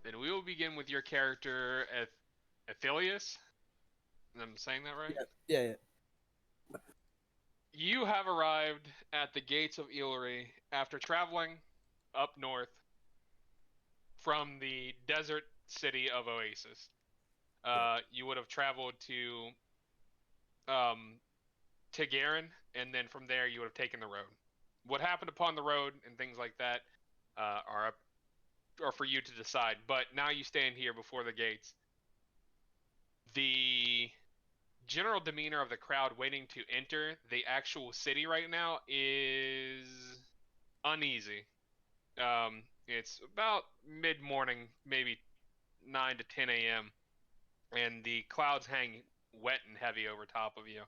Then we will begin with your character, Athelius. I'm saying that right? Yeah. You have arrived at the gates of Eelury after traveling up north from the desert city of Oasis. You would have traveled to Tagarin, and then from there you would have taken the road. What happened upon the road and things like that are for you to decide. But now you stand here before the gates. The general demeanor of the crowd waiting to enter the actual city right now is uneasy. It's about mid-morning, maybe 9 to 10 a.m., and the clouds hang wet and heavy over top of you.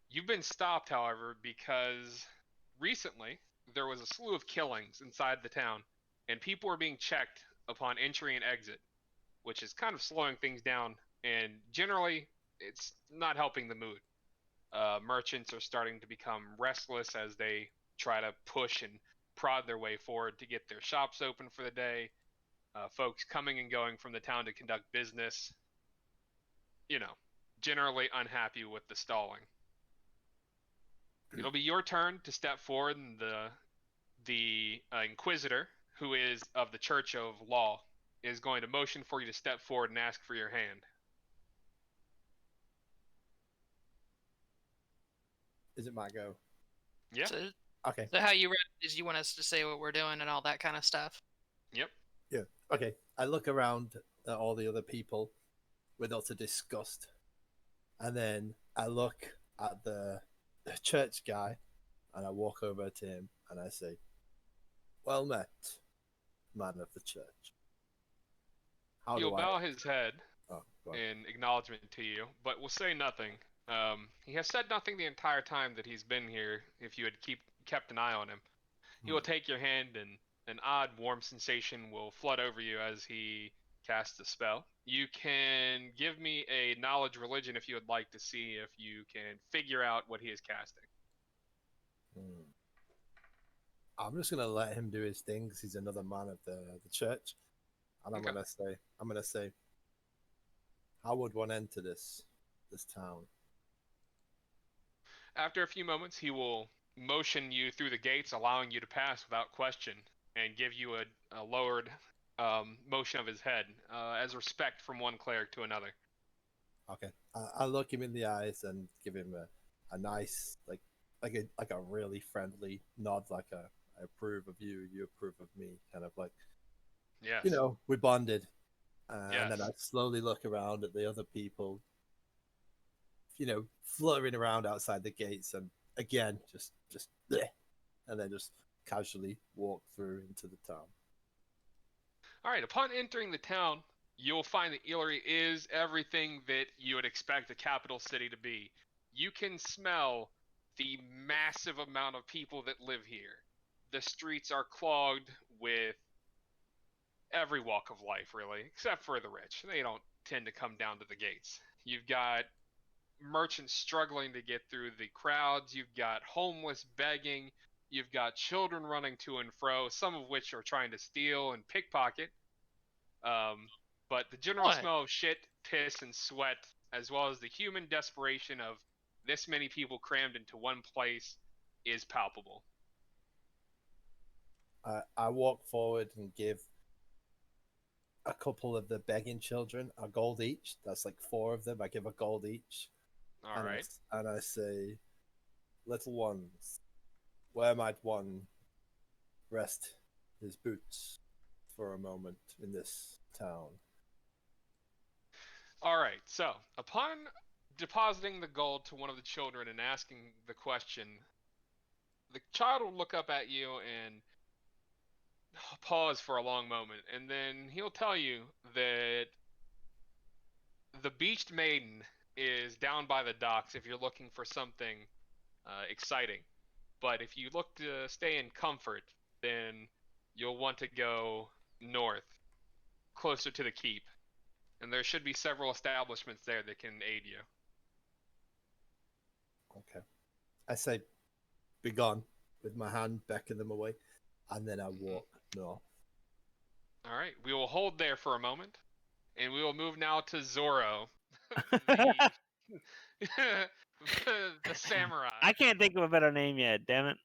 You've been stopped, however, because recently there was a slew of killings inside the town, and people were being checked upon entry and exit, which is kind of slowing things down, and generally it's not helping the mood. Merchants are starting to become restless as they try to push and prod their way forward to get their shops open for the day. Folks coming and going from the town to conduct business, generally unhappy with the stalling. It'll be your turn to step forward, and the Inquisitor, who is of the Church of Law, is going to motion for you to step forward and ask for your hand. Is it my go? Yeah. Okay. So how you read it is you want us to say what we're doing and all that kind of stuff. Yep. Yeah. Okay. I look around at all the other people with utter disgust, and then I look at the church guy, and I walk over to him and I say, "Well met, man of the church." He'll bow his head well. in acknowledgement to you, but will say nothing. He has said nothing the entire time that he's been here. If you had kept an eye on him, he will take your hand, and an odd, warm sensation will flood over you as he casts the spell. You can give me a knowledge religion if you would like to see if you can figure out what he is casting. I'm just gonna let him do his thing because he's another man of the church, and I'm gonna say, how would one enter this town? After a few moments, he will motion you through the gates, allowing you to pass without question, and give you a lowered motion of his head as respect from one cleric to another. Okay, I look him in the eyes and give him a nice like a really friendly nod, like I approve of you, you approve of me, kind of like, yes, we bonded. Yes. And then I slowly look around at the other people, fluttering around outside the gates, and again, just bleh, and then just casually walk through into the town. All right, upon entering the town, you'll find that Eelury is everything that you would expect a capital city to be. You can smell the massive amount of people that live here. The streets are clogged with every walk of life, really, except for the rich. They don't tend to come down to the gates. You've got merchants struggling to get through the crowds. You've got homeless begging. You've got children running to and fro, some of which are trying to steal and pickpocket. But the general smell of shit, piss, and sweat, as well as the human desperation of this many people crammed into one place, is palpable. I walk forward and give a couple of the begging children a gold each. That's like 4 of them. I give a gold each. All right. And I say, little ones, where might one rest his boots for a moment in this town? All right. So, upon depositing the gold to one of the children and asking the question, the child will look up at you and pause for a long moment, and then he'll tell you that the Beached Maiden is down by the docks if you're looking for something exciting. But if you look to stay in comfort, then you'll want to go north, closer to the keep. And there should be several establishments there that can aid you. Okay. I say, begone, with my hand beckoning them away, and then I walk north. All right, we will hold there for a moment, and we will move now to Zoro, the the samurai. I can't think of a better name yet. Damn it!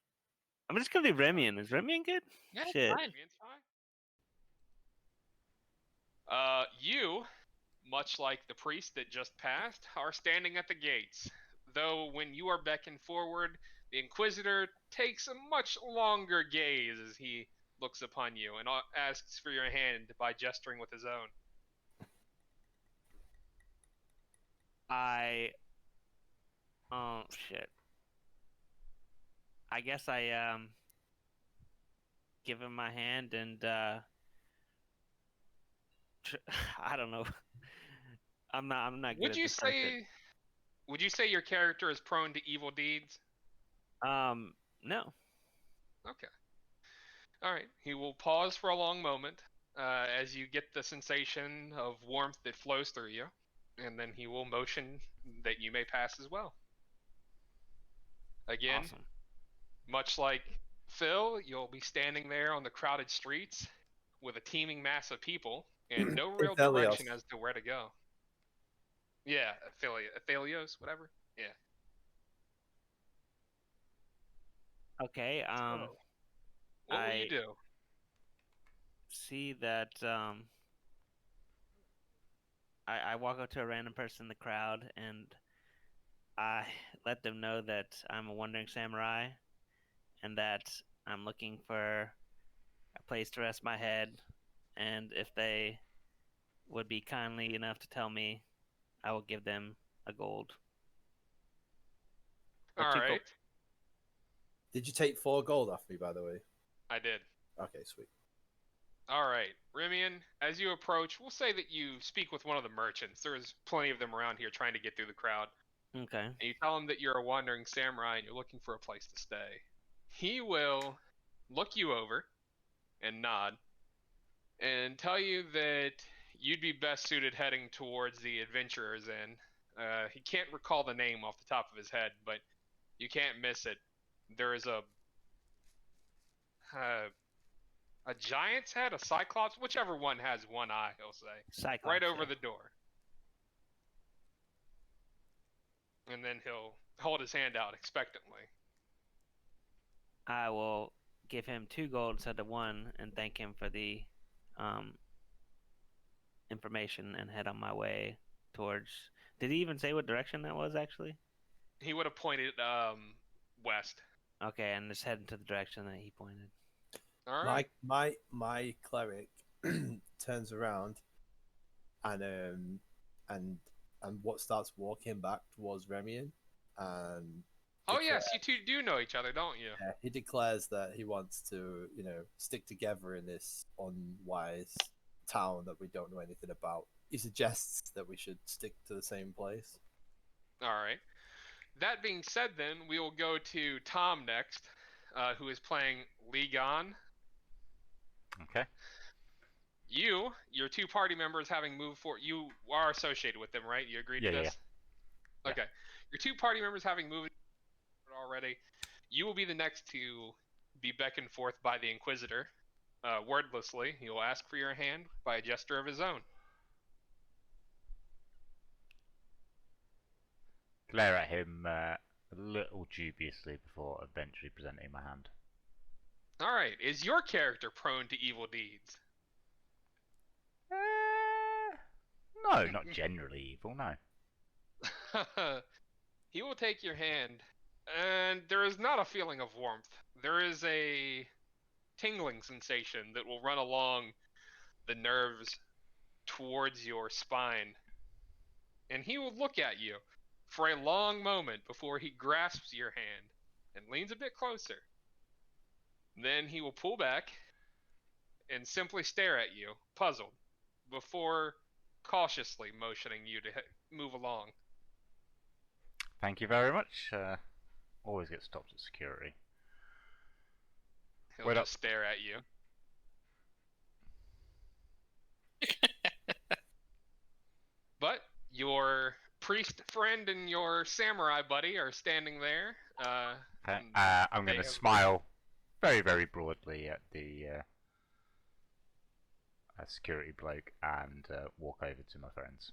I'm just gonna do Remian. Is Remian good? Yeah, it's Shit. fine. It's fine. You, much like the priest that just passed, are standing at the gates. Though when you are beckoned forward, the Inquisitor takes a much longer gaze as he looks upon you and asks for your hand by gesturing with his own. Oh shit. I guess I give him my hand and I don't know. I'm not good Would at you this kind of shit. say? Would you say your character is prone to evil deeds? No. Okay. All right. He will pause for a long moment as you get the sensation of warmth that flows through you, and then he will motion that you may pass as well. Again, Awesome. much like Phil, you'll be standing there on the crowded streets with a teeming mass of people and no real direction as to where to go. Yeah, Athelios, whatever. Yeah. Okay. So, what will you do? See that I walk up to a random person in the crowd and I let them know that I'm a wandering samurai and that I'm looking for a place to rest my head, and if they would be kindly enough to tell me, I will give them a gold. Or All 2 right. gold. Did you take 4 gold off me, by the way? I did. Okay, sweet. All right, Remian, as you approach, we'll say that you speak with one of the merchants. There's plenty of them around here trying to get through the crowd. Okay. And you tell him that you're a wandering samurai and you're looking for a place to stay. He will look you over and nod and tell you that you'd be best suited heading towards the Adventurer's Inn. He can't recall the name off the top of his head, but you can't miss it. There is a giant's head, a cyclops, whichever one has one eye, he'll say. Cyclops, right over yeah. the door. And then he'll hold his hand out expectantly. I will give him 2 gold instead of 1 and thank him for the information and head on my way towards. Did he even say what direction that was actually? He would have pointed west. Okay, and just head into the direction that he pointed. All right. My cleric turns around and what starts walking back towards Remian, and Oh yes, you two do know each other, don't you? yeah, he declares that he wants to, stick together in this unwise town that we don't know anything about. He suggests that we should stick to the same place. All right. That being said, then we will go to Tom next, who is playing Ligon. Okay. Your 2 party members having moved forward, you are associated with them, right? You agreed to this? Yeah. Okay. Your 2 party members having moved already, you will be the next to be beckoned forth by the Inquisitor. Wordlessly, he will ask for your hand by a gesture of his own. Glare at him a little dubiously before eventually presenting my hand. All right. Is your character prone to evil deeds? No, not generally evil, no. He will take your hand, and there is not a feeling of warmth. There is a tingling sensation that will run along the nerves towards your spine. And he will look at you for a long moment before he grasps your hand and leans a bit closer. Then he will pull back and simply stare at you, puzzled, before cautiously motioning you to move along. Thank you very much. Always get stopped at security. He'll Wait just up. stare at you. But your priest friend and your samurai buddy are standing there. Okay. and I'm they going to have- smile very, very broadly at the security bloke and walk over to my friends.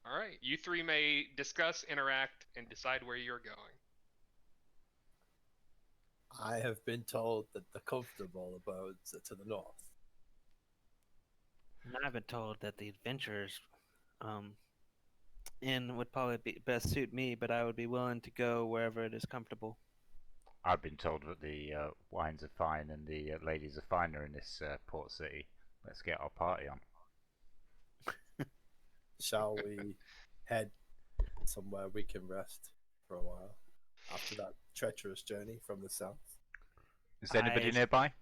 All right, you three may discuss, interact, and decide where you're going. I have been told that the comfortable abodes are to the north. And I've been told that the adventurers inn would probably best suit me, but I would be willing to go wherever it is comfortable. I've been told that the wines are fine and the ladies are finer in this port city. Let's get our party on. Shall we head somewhere we can rest for a while after that treacherous journey from the south? Is there anybody I- nearby?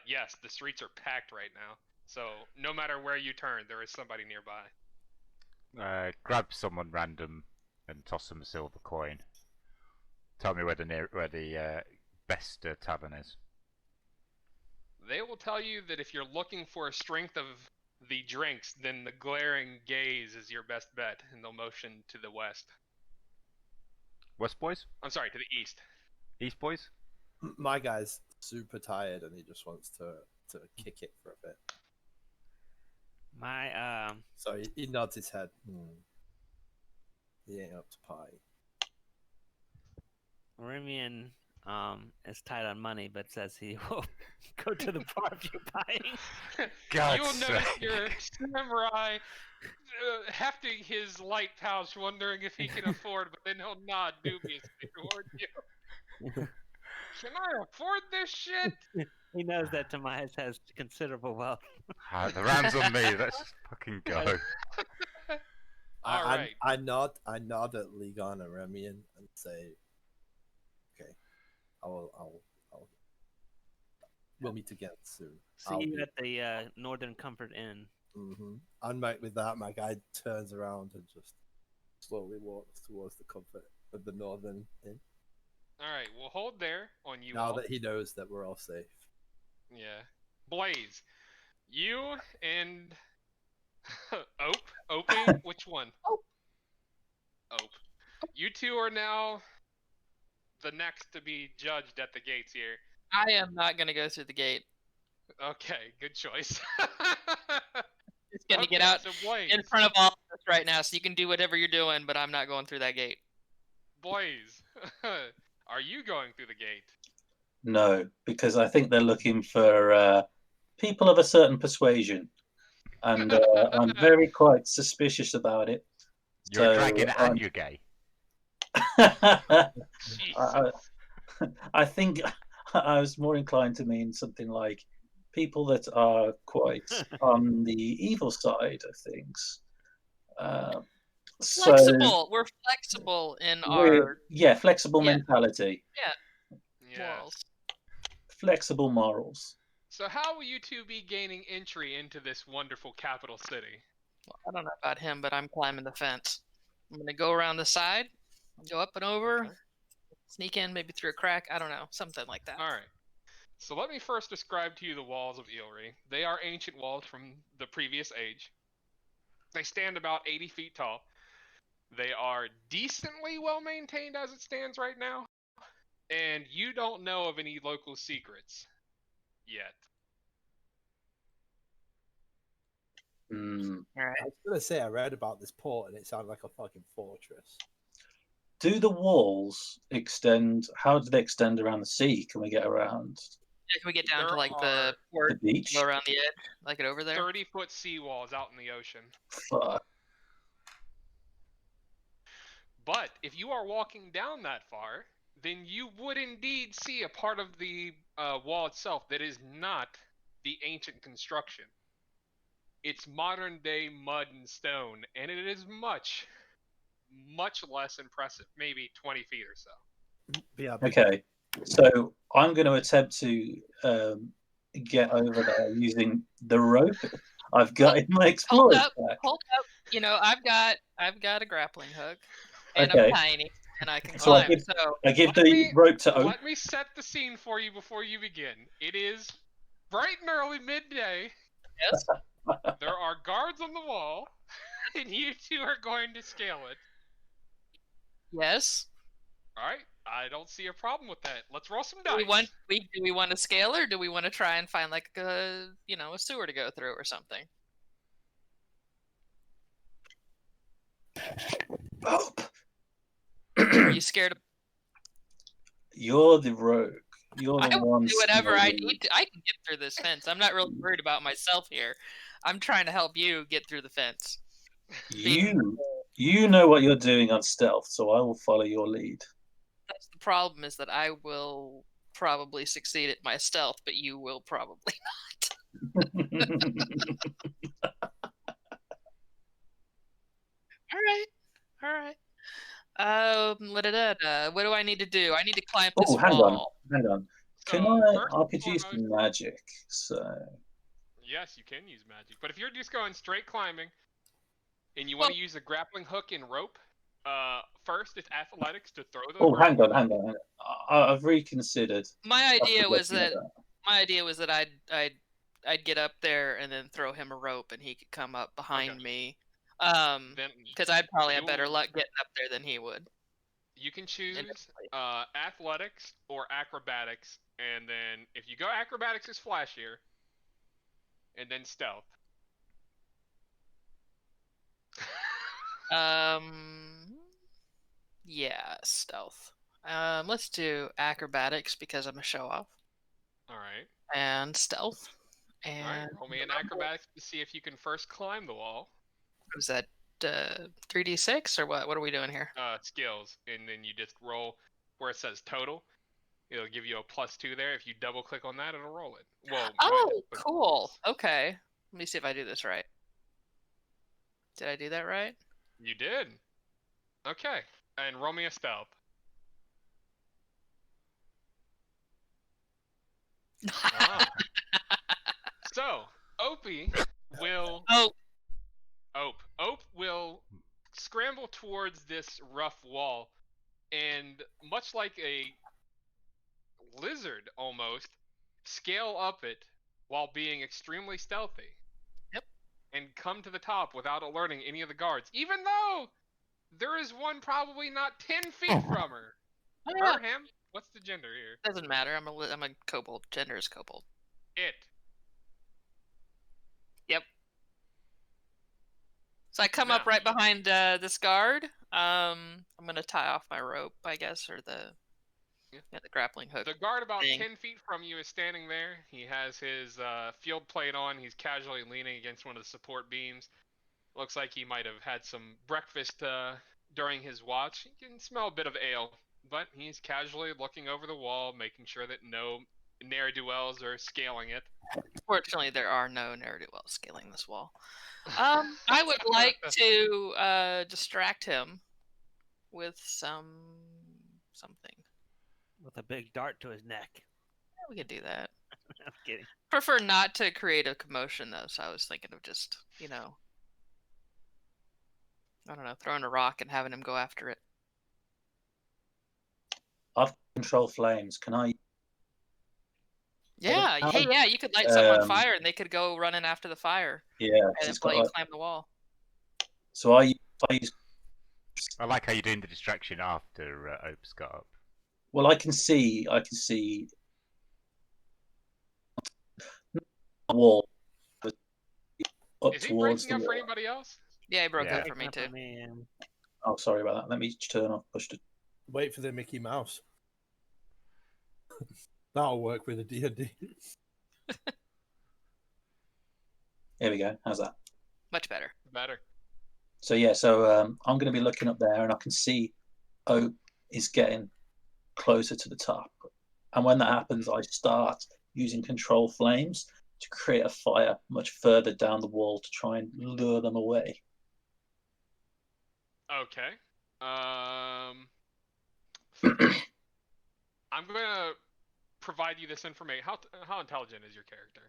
Yes, the streets are packed right now. So no matter where you turn, there is somebody nearby. Grab someone random and toss them a silver coin. Tell me where the best tavern is. They will tell you that if you're looking for a strength of the drinks, then the Glaring Gaze is your best bet, and they'll motion to the west. West boys? I'm sorry, to the east. East boys? My guy's super tired and he just wants to kick it for a bit. My So he nods his head. He ain't up to party. Remian is tight on money, but says he will go to the bar if you're buying. You'll notice your samurai hefting his light pouch, wondering if he can afford, but then he'll nod dubiously toward you. Can I afford this shit? He knows that Tobias has considerable wealth. The round's on me. Let's just fucking go. All right. I nod at Ligon and Remian and say, "Okay, we'll meet again soon." See you at the Northern Comfort Inn. Unmiked with that, my guy turns around and just slowly walks towards the comfort of the Northern Inn. All right, we'll hold there on you Now all. that he knows that we're all safe. Yeah. Blaze, you and Opie, which one? Ope. You two are now the next to be judged at the gates here. I am not going to go through the gate. Okay, good choice. Just going to get out so Blaze, in front of all of us right now, so you can do whatever you're doing, but I'm not going through that gate. Blaze, are you going through the gate? No, because I think they're looking for people of a certain persuasion, and I'm very quite suspicious about it. You're a So dragon and you're gay. Jesus. I think I was more inclined to mean something like people that are quite on the evil side of things. Flexible. We're flexible in our flexible Yeah. mentality, Yeah. morals. flexible morals. So how will you two be gaining entry into this wonderful capital city? Well, I don't know about him, but I'm climbing the fence. I'm going to go around the side, go up and over, Okay. sneak in maybe through a crack. I don't know. Something like that. All right. So let me first describe to you the walls of Eelry. They are ancient walls from the previous age. They stand about 80 feet tall. They are decently well maintained as it stands right now. And you don't know of any local secrets yet. Hmm. All right. I was gonna say I read about this port and it sounded like a fucking fortress. Do the walls extend? How do they extend around the sea? Can we get around Yeah, can we get down to There like the are the port, beach? go around the edge, like it over there? 30-foot seawalls out in the ocean. Fuck. But if you are walking down that far, then you would indeed see a part of the wall itself that is not the ancient construction. It's modern day mud and stone, and it is much, much less impressive. Maybe 20 feet or so. Yeah. Okay, so I'm going to attempt to get over there using the rope I've got in my Hold explorer's up, pack. hold up. You know, I've got a grappling hook, and Okay. I'm tiny, and I can So I climb. give- So I give Let the me- rope to Oak. Let me set the scene for you before you begin. It is bright and early midday. yes, There are guards on the wall, and you two are going to scale it. yes. All right. I don't see a problem with that. Let's roll some Do dice. we want to scale, or do we want to try and find like a sewer to go through or something? Oh, Are you scared of? you're the rogue. You're I the will one. do whatever I scaring me. need to. I can get through this fence. I'm not really worried about myself here. I'm trying to help you get through the fence. You know what you're doing on stealth, so I will follow your lead. That's the problem, is that I will probably succeed at my stealth, but you will probably not. All right. What do I need to do? I need to climb this Oh, hang wall. on. Can So, I could use foremost, magic, so yes, you can use magic. But if you're just going straight climbing, and you want to use a grappling hook and rope, first it's athletics to throw those. hang on. I've reconsidered. My idea was looking at that I'd get up there and then throw him a rope and he could come up behind me. Then Because I'd probably have you- better luck getting up there than he would. you can choose athletics or acrobatics, and then if you go acrobatics is flashier, and then stealth. Yeah, stealth. Let's do acrobatics because I'm a show off, All right. and stealth. All right. And Roll me an acrobatics to see if you can first climb the wall. was that 3d6 or what? What are we doing here? Skills, and then you just roll where it says total. It'll give you a +2 there. If you double click on that, it'll roll it. Well, Oh, cool. Okay. Let me see if I do this right. Did I do that right? You did. Okay. And roll me a stealth. Ah. So, Opie will. Ope will scramble towards this rough wall, and much like a lizard almost, scale up it while being extremely stealthy. Yep. And come to the top without alerting any of the guards, even though there is one probably not 10 feet from her. Her, him? What's the gender here? Doesn't matter. I'm a kobold. Gender is kobold. It. Yep. So I come up right behind this guard. I'm gonna tie off my rope, I guess, or the grappling hook. The guard about thing. 10 feet from you is standing there. He has his field plate on. He's casually leaning against one of the support beams. Looks like he might have had some breakfast during his watch. You can smell a bit of ale, but he's casually looking over the wall, making sure that no ne'er-do-wells are scaling it. Fortunately, there are no ne'er-do-wells scaling this wall. I would like to distract him with something. With a big dart to his neck. Yeah, we could do that. I'm kidding. Prefer not to create a commotion, though, so I was thinking of just, I don't know, throwing a rock and having him go after it. I've control flames. Can I? Yeah, yeah, you could light something on fire and they could go running after the fire. Yeah, and while you climb the wall. So I use. I like how you're doing the distraction after Ope's got up. Well, I can see a wall up Is he towards breaking the up for wall. anybody else? Yeah, he broke Yeah. up for me too. Oh, sorry about that. Let me turn off. Push it. Wait for the Mickey Mouse. That'll work with a D&D. Here we go. How's that? Much better. Better. So yeah, I'm going to be looking up there, and I can see Ope is getting closer to the top. And when that happens, I start using control flames to create a fire much further down the wall to try and lure them away. Okay. I'm gonna provide you this information. How intelligent is your character?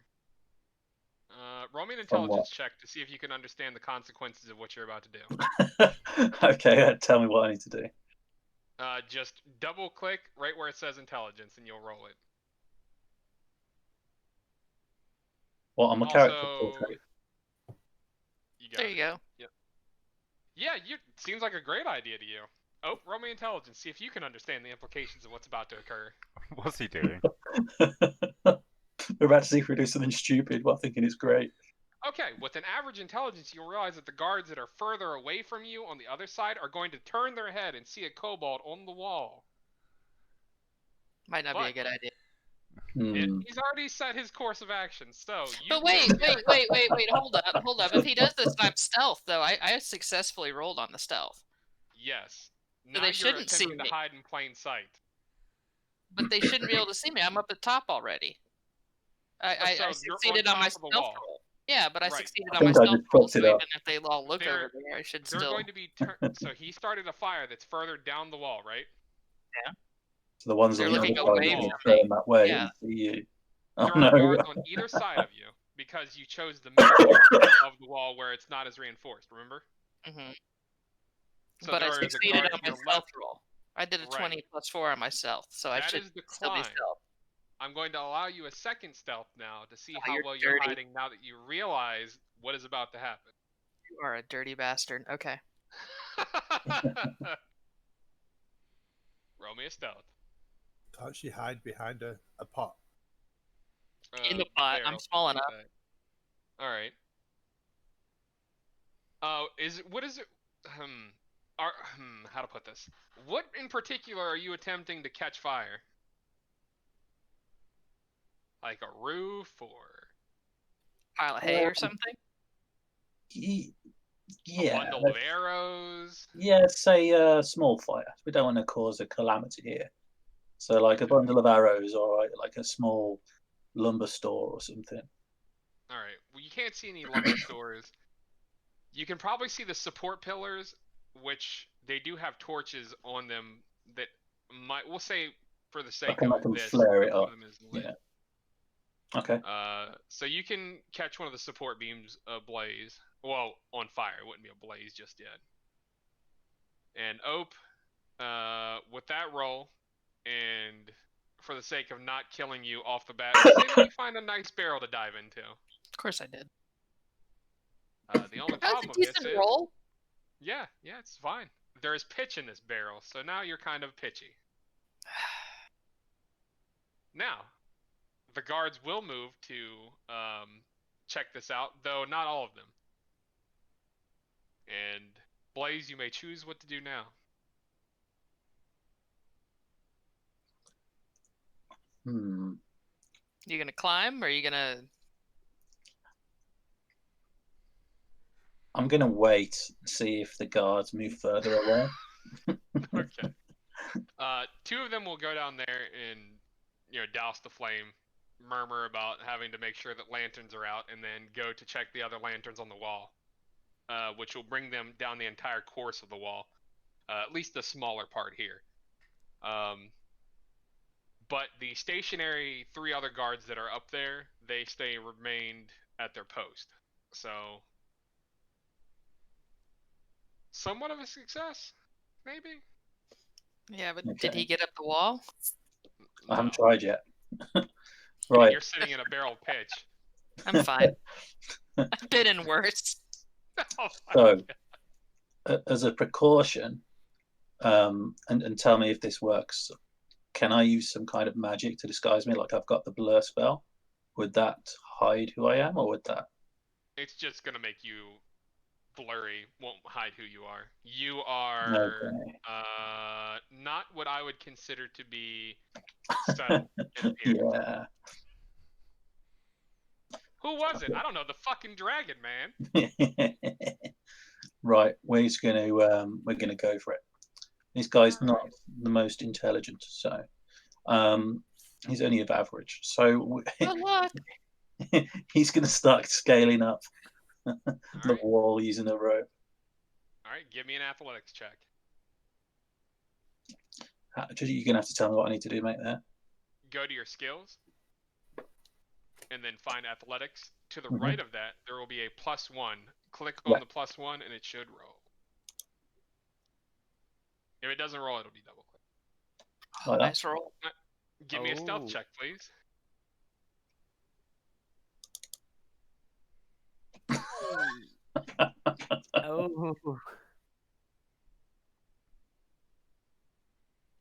Roll me an intelligence check to see if you can understand the consequences of what you're about to do. Okay, tell me what I need to do. Just double click right where it says intelligence and you'll roll it. Well, I'm a character portrait. There you go. Yeah, seems like a great idea to you. Oh, roll me intelligence. See if you can understand the implications of what's about to occur. What's he doing? We're about to see if we do something stupid while thinking it's great. Okay, with an average intelligence, you'll realize that the guards that are further away from you on the other side are going to turn their head and see a kobold on the wall. Might not be a good idea. He's already set his course of action, so you. But wait, hold up. If he does this, I'm stealth though. I successfully rolled on the stealth, Yes. So Now they you're shouldn't see attempting me. to hide in plain sight. but they shouldn't be able to see me. I'm up at top already. I So you're succeeded on on my top of the stealth wall. roll. Yeah, but I Right. succeeded I on my think I stealth just roll, fucked so it even up. if they all look They're- over there, I should They're still. going to be so he started a fire that's further down the wall, right? So the ones They're on the looking other side away are going from to turn that way Yeah. and see you. Oh There no! are guards on either side of you because you chose the middle of the wall where it's not as reinforced. Remember? Mhm. So But I there is a succeeded guard on to my your stealth left. roll. I did a Right. 20 plus 4 on my stealth, so I That should is the still be climb. stealth. I'm going to allow you a second stealth now to see Oh, how you're well you're dirty. hiding now that you realize what is about to happen. You are a dirty bastard. Okay. Roll me a stealth. Can't she hide behind a pot? In the pot, I'm barrel, small something enough. like that. All right. What is it? How to put this? What in particular are you attempting to catch fire? Like a roof or Pile of hay or something? a Yeah, bundle of arrows? yeah. Say a small fire. We don't want to cause a calamity here. So like a bundle of arrows, or like a small lumber store or something. All right. Well, you can't see any lumber stores. You can probably see the support pillars, which they do have torches on them that might. We'll say for the sake I of can this, flare it one up. of them is lit. Yeah. Okay. So you can catch one of the support beams ablaze. Well, on fire. It wouldn't be ablaze just yet. And Ope, with that roll, and for the sake of not killing you off the bat, say that you find a nice barrel to dive into. Of course I did. The only That was problem a with this decent is, roll. yeah, it's fine. There is pitch in this barrel, so now you're kind of pitchy. Now, the guards will move to check this out, though not all of them. And Blaze, you may choose what to do now. You gonna climb, or are you gonna? I'm gonna wait and see if the guards move further away. Okay. Two of them will go down there and douse the flame, murmur about having to make sure that lanterns are out, and then go to check the other lanterns on the wall, which will bring them down the entire course of the wall, at least the smaller part here. But the stationary three other guards that are up there, they remained at their post. So, somewhat of a success, maybe? Yeah, but Okay. did he get up the wall? I haven't No. tried yet. And Right. you're sitting in a barrel pitch. I'm fine. I've been in worse. Oh, So, as a precaution, and tell me if this works. Can I use some kind of magic to disguise me? Like I've got the blur spell. Would that hide who I am, or would that? it's just gonna make you blurry. Won't hide who you are. You are Okay. not what I would consider to be subtle in appearance. Yeah. Who was it? I don't know. The fucking dragon, man. Right. We're gonna go for it. This guy's not the most intelligent, so he's only of average. So Good luck. he's gonna start scaling up the right. wall using a rope. All right, give me an athletics check. You're gonna have to tell me what I need to do, mate. There. Go to your skills, and then find athletics. To the Mhm. right of that, there will be a +1. Click Yeah. on the +1, and it should roll. If it doesn't roll, it'll be double click. Like that? Nice roll. Give me a stealth Oh. check, please. Oh.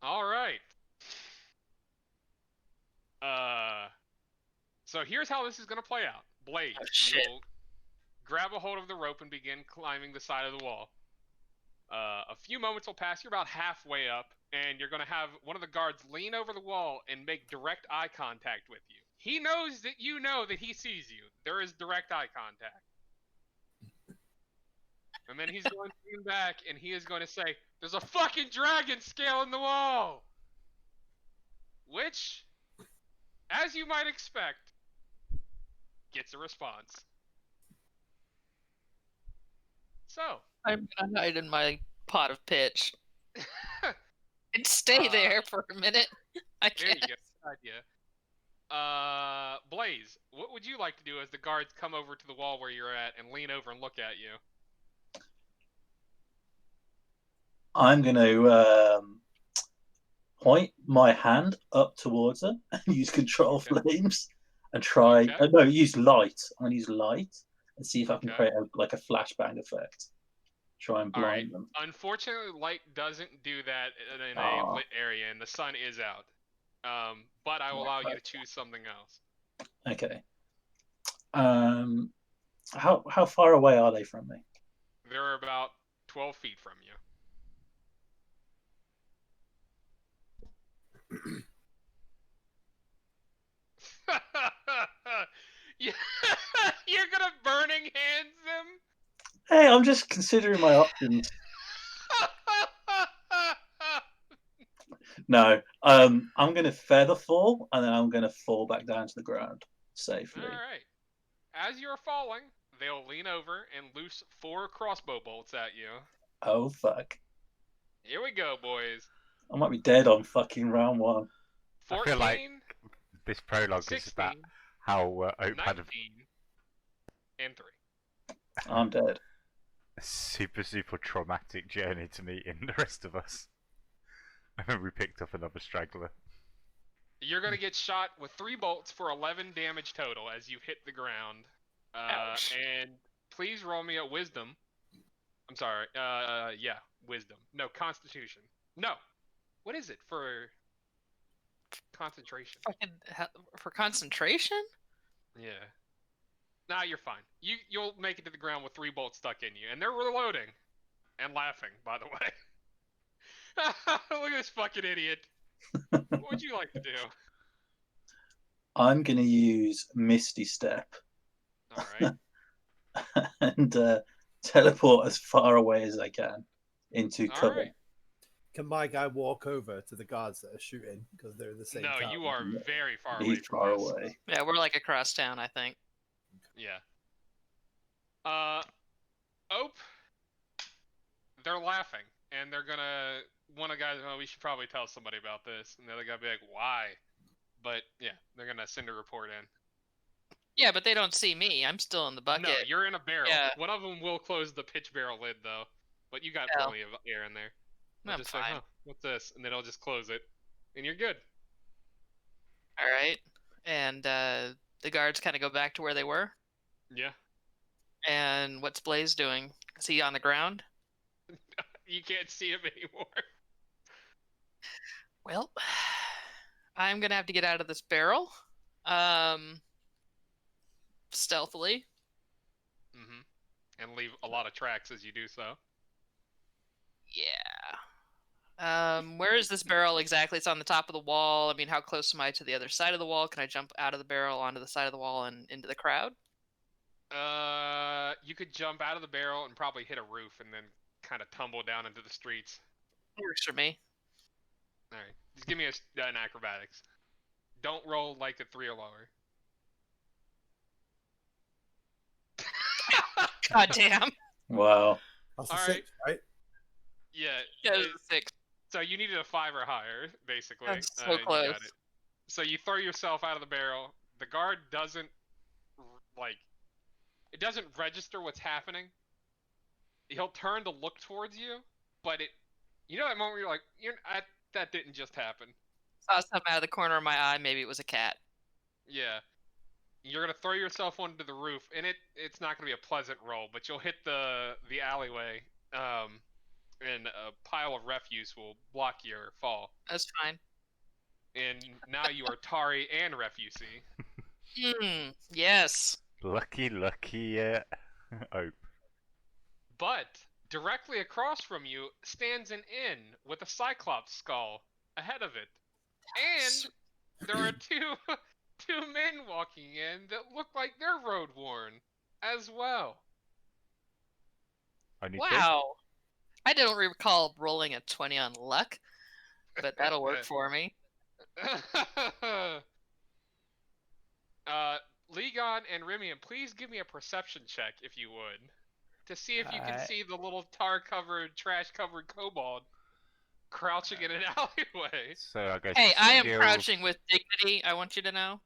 All right. So here's how this is gonna play out. Blaze, Oh, shit. you'll grab a hold of the rope and begin climbing the side of the wall. A few moments will pass. You're about halfway up, and you're gonna have one of the guards lean over the wall and make direct eye contact with you. He knows that you know that he sees you. There is direct eye contact. And then he's going to lean back, and he is going to say, "There's a fucking dragon scaling the wall!" Which, as you might expect, gets a response. So, I'm gonna hide in my pot of pitch and stay there for a minute. I there can't. you go. Good idea. Blaze, what would you like to do as the guards come over to the wall where you're at and lean over and look at you? I'm going to point my hand up towards her and use control Okay. flames and try. Okay. No, use light. I'm going to use light and see if I can Okay. create a flashbang effect. Try and All right. blind them. Unfortunately, light doesn't do that in a Aw. lit area, and the sun is out. But I will allow you to choose something else. Okay. How far away are they from me? They're about 12 feet from you. You're gonna burning hands them? Hey, I'm just considering my options. No, I'm gonna feather fall and then I'm gonna fall back down to the ground safely. All right. As you're falling, they'll lean over and loose 4 crossbow bolts at you. Oh fuck! Here we go, boys. I might be dead on fucking round 1. 14, I feel like this prologue 16, is about how Ope 19, had a and 3. I'm dead. super traumatic journey to meeting the rest of us. And then we picked up another straggler. You're gonna get shot with 3 bolts for 11 damage total as you hit the ground. Ouch. And please roll me a wisdom. I'm sorry. Yeah, wisdom. No, constitution. No. What is it for concentration? Fucking for concentration? Yeah. Nah, you're fine. You'll make it to the ground with 3 bolts stuck in you, and they're reloading and laughing. By the way. Look at this fucking idiot. What would you like to do? I'm gonna use Misty Step All right. and teleport as far away as I can into All cover. right. Can my guy walk over to the guards that are shooting because they're in the same No, town? you are very far away He's from far this. away. Yeah, we're like across town, I think. Yeah. Ope, they're laughing, and they're gonna. One of the guys, we should probably tell somebody about this, and the other guy be like, why? But yeah, they're gonna send a report in. Yeah, but they don't see me. I'm still in the bucket. No, you're in a barrel. Yeah. One of them will close the pitch barrel lid though, but you got Hell. plenty of air in there. They'll I'm just fine. say, huh, what's this? And then I'll just close it, and you're good. All right. And the guards kind of go back to where they were. Yeah. And what's Blaze doing? Is he on the ground? You can't see him anymore. Well, I'm gonna have to get out of this barrel. Stealthily. Mm-hmm. And leave a lot of tracks as you do so. Yeah. Where is this barrel exactly? It's on the top of the wall. I mean, how close am I to the other side of the wall? Can I jump out of the barrel onto the side of the wall and into the crowd? You could jump out of the barrel and probably hit a roof and then kind of tumble down into the streets. Works for me. All right, just give me an acrobatics. Don't roll like a 3 or lower. God damn. Wow. That's a All 6, right? Yeah. Yeah, it was a 6. So you needed a 5 or higher, basically. I'm so and you close. got it. So you throw yourself out of the barrel. The guard doesn't it doesn't register what's happening. He'll turn to look towards you, but you know that moment where you're like, that didn't just happen. Saw something out of the corner of my eye. Maybe it was a cat. Yeah. You're gonna throw yourself onto the roof, and it's not gonna be a pleasant roll, but you'll hit the alleyway, and a pile of refuse will block your fall. That's fine. And now you are tarry and refusey. Yes. Lucky Ope. But directly across from you stands an inn with a cyclops skull ahead of it. And there are two men walking in that look like they're road worn as well. Only Wow. I don't recall rolling a 20 on luck, but that'll work for me. Legon and Rimian, please give me a perception check if you would, to see if you can Alright. see the little tar-covered, trash-covered kobold crouching in an alleyway. So I guess Hey, I am skills- crouching with dignity. I want you to know.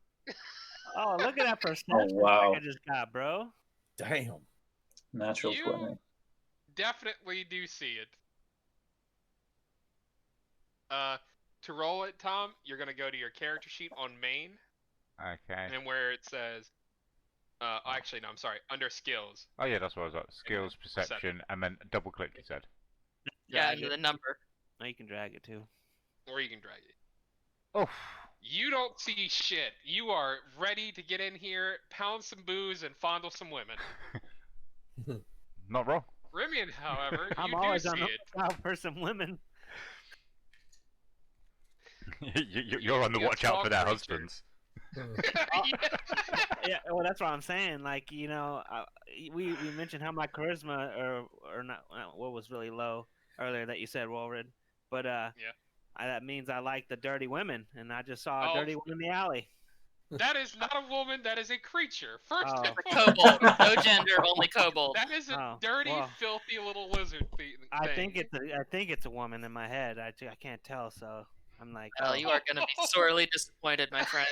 Oh, look at that perception wow. check I just got, bro. Damn. Natural You 20. definitely do see it. To roll it, Tom, you're gonna go to your character sheet on main, Okay. and where it says, actually no, I'm sorry, under skills. Oh yeah, that's what I was at. Skills, perception, and then double click. You said. Yeah, Drag into it, the number. Oh, you can drag it too. or you can drag it. Oh. You don't see shit. You are ready to get in here, pound some booze, and fondle some women. Not wrong. Rimian, however, I'm you do always see on the it. lookout for some women. You're on the You watch out for their small husbands. Yeah, well, that's what I'm saying. Like, you know, we mentioned how my charisma or not what was really low earlier that you said, Walred. But that means I like the dirty women, and I just saw a Oh. dirty one in the alley. That is not a woman, that is a creature. First Oh. of A all, kobold. No gender, only kobold. that is a Oh, dirty, well. filthy little lizard thing. I think it's a woman in my head. I can't tell, so I'm like, Well, you are going to be sorely disappointed, my friend.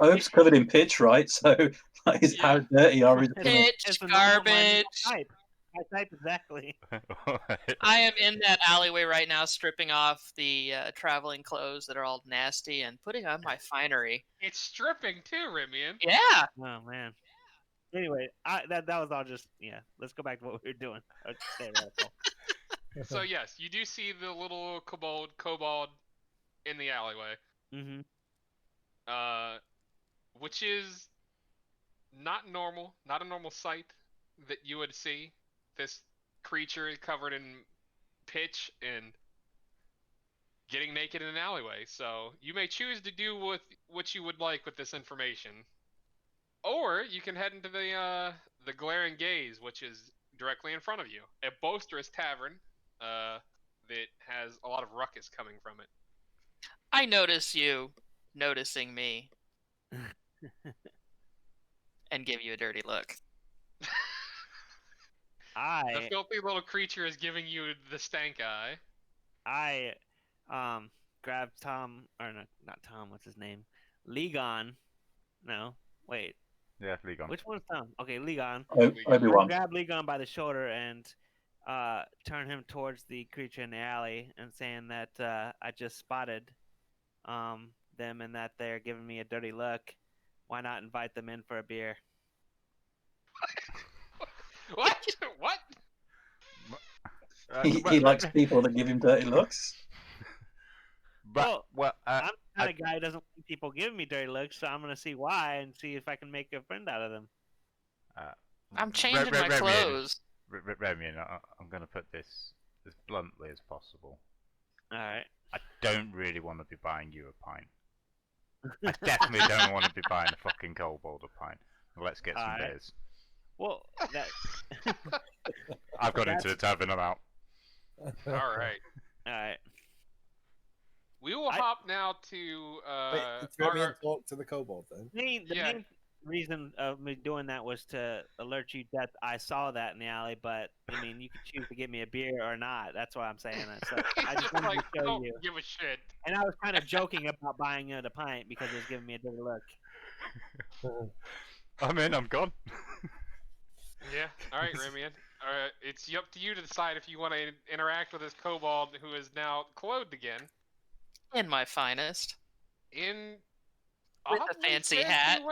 Ope's covered in pitch, right? So, like, how dirty are his women? Pitch, It's a normal garbage. type. My type exactly. I am in that alleyway right now, stripping off the traveling clothes that are all nasty and putting on my finery. It's stripping too, Rimian. Yeah. Oh man. Anyway, that was all just Let's go back to what we were doing. So yes, you do see the little kobold in the alleyway. Mm-hmm. Which is not a normal sight that you would see. This creature covered in pitch and getting naked in an alleyway. So you may choose to do with what you would like with this information, or you can head into the glaring gaze, which is directly in front of you, a boisterous tavern that has a lot of ruckus coming from it. I notice you noticing me and give you a dirty look. The filthy little creature is giving you the stank eye. I grabbed Tom, or not Tom, what's his name? Legon. No, wait. Yeah, Legon. Which one's Tom? Okay, Legon. Obi-Wan. Grab Legon by the shoulder and turn him towards the creature in the alley and saying that I just spotted them and that they're giving me a dirty look. Why not invite them in for a beer? What? What? He likes people that give him dirty looks. I'm the kind of guy who doesn't like people giving me dirty looks, so I'm going to see why and see if I can make a friend out of them. I'm changing my clothes. Remian, I'm going to put this as bluntly as possible. Alright. I don't really want to be buying you a pint. I definitely don't want to be buying a fucking kobold a pint. Let's get some beers. Well, I've gone into the tavern, I'm out. Alright. Alright. We will hop now to Rimian talk to the kobold then. The main reason of me doing that was to alert you that I saw that in the alley, but I mean, you could choose to give me a beer or not. That's why I'm saying that. So I just wanted like, to show don't you. give a shit. And I was kind of joking about buying you the pint because it was giving me a dirty look. I'm in, I'm gone. Yeah. Alright, Rimian. Alright, it's up to you to decide if you want to interact with this kobold who is now clothed again. In my finest. With a fancy hat.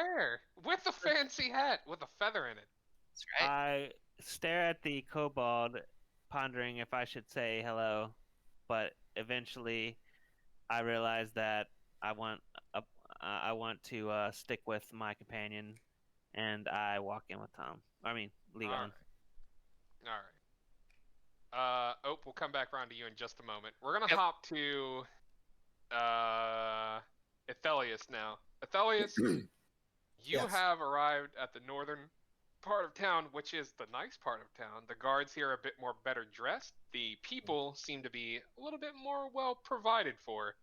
With a fancy hat with a feather in it. That's right. I stare at the kobold, pondering if I should say hello, but eventually I realize that I want I want to stick with my companion, and I walk in with Tom. Legon. All right. We'll come back around to you in just a moment. We're gonna Yep. hop to Athelius now. Athelius, you Yes. have arrived at the northern part of town, which is the nice part of town. The guards here are a bit more better dressed. The people seem to be a little bit more well provided for.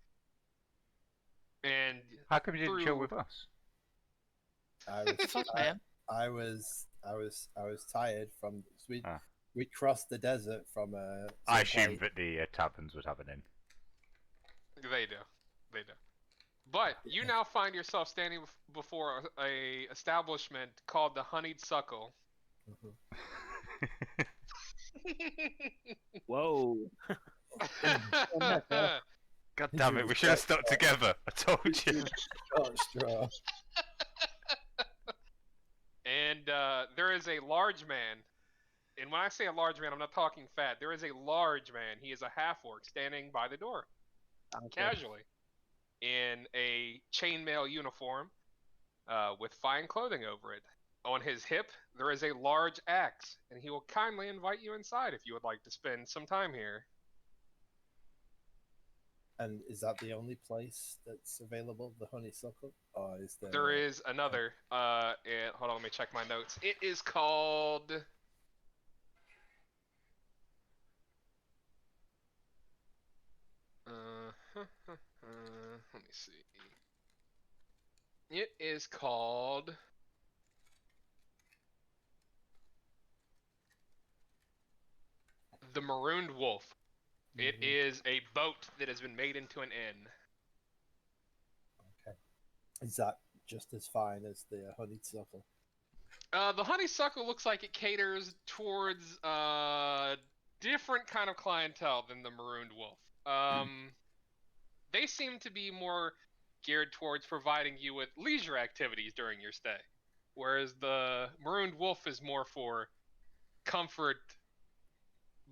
And How come you didn't chill through- with us? Fuck, man. I was tired from Ah. we crossed the desert from I some assumed place. that the taverns would have an inn. They do. But you now find yourself standing before a establishment called the Honeyed Suckle. Mhm. Whoa. God damn it, we should have stuck together. I told you. Short straw. And there is a large man. And when I say a large man, I'm not talking fat. There is a large man. He is a half-orc standing by the door, casually, in a chainmail uniform with fine clothing over it. On his hip, there is a large axe, and he will kindly invite you inside if you would like to spend some time here. And is that the only place that's available, the honeysuckle, or is there? There is another. Hold on, let me check my notes. It is called. Let me see. It is called. The Marooned Wolf. It Mhm. is a boat that has been made into an inn. Okay. Is that just as fine as the honeysuckle? The Honeysuckle looks like it caters towards different kind of clientele than the Marooned Wolf. They seem to be more geared towards providing you with leisure activities during your stay, whereas the Marooned Wolf is more for comfort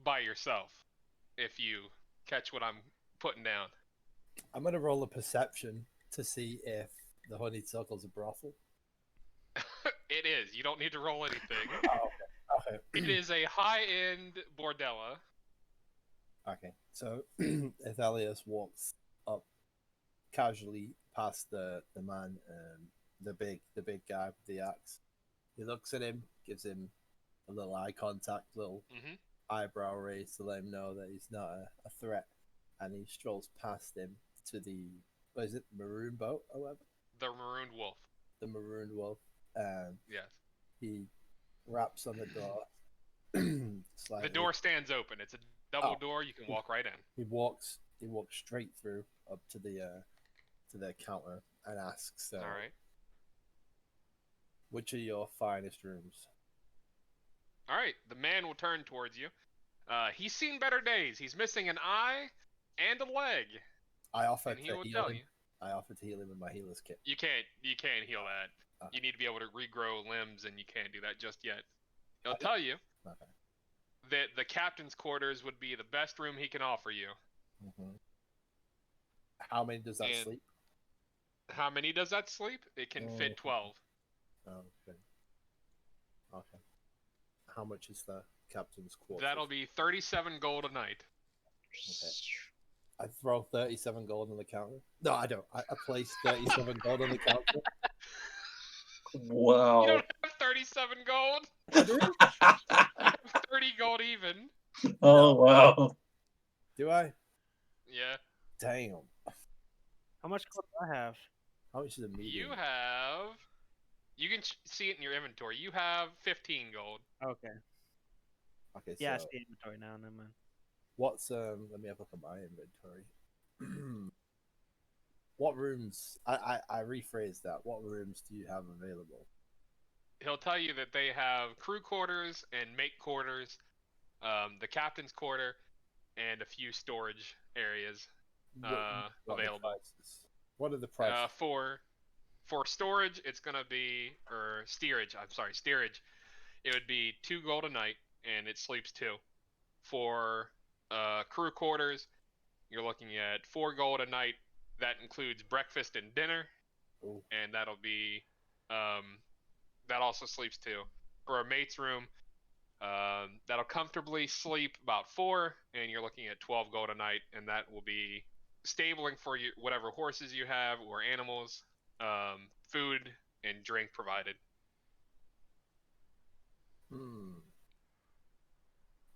by yourself, if you catch what I'm putting down. I'm gonna roll a perception to see if the honeysuckle's a brothel. It is. You don't need to roll anything. Oh, okay. It is a high-end bordella. Okay. So Athelius walks up casually past the man, the big guy with the axe. He looks at him, gives him a little eye contact, little Mm-hmm. eyebrow raise to let him know that he's not a threat, and he strolls past him to the what is it, maroon boat or whatever? The Marooned Wolf. The maroon wolf. Yes. He raps on the door. Slightly. The door stands open. It's a double door. You can walk right in. He walks straight through up to the counter and asks, All right. which are your finest rooms? All right. The man will turn towards you. He's seen better days. He's missing an eye and a leg, I offer and he to will heal tell him. you. I offer to heal him with my healer's kit. You can't heal that. Okay. You need to be able to regrow limbs, and you can't do that just yet. He'll tell you Okay. that the captain's quarters would be the best room he can offer you. Mm-hmm. How many does that And- sleep? How many does that sleep? It can fit 12. Oh, okay. Okay. How much is the captain's quarters? That'll be 37 gold a night. Okay. I throw 37 gold on the counter. No, I don't. I place 37 gold on the counter. Wow. You don't have 37 gold. I do? 30 gold even. Oh, wow. Do I? Yeah. Damn. How much gold do I have? How much is a medium? You have. You can see it in your inventory. You have 15 gold. Okay. Okay, Yeah, I so see inventory now. Never mind. what's let me have a look at my inventory. What rooms? I rephrased that. What rooms do you have available? He'll tell you that they have crew quarters and mate quarters, the captain's quarter, and a few storage areas What are the available. prices? What are the prices? For storage, it's gonna be steerage. I'm sorry, steerage. It would be 2 gold a night, and it sleeps 2. For crew quarters, you're looking at 4 gold a night. That includes breakfast and dinner, Ooh. and that'll be that also sleeps 2. For a mate's room, that'll comfortably sleep about 4, and you're looking at 12 gold a night, and that will be stabling for you, whatever horses you have or animals, food and drink provided.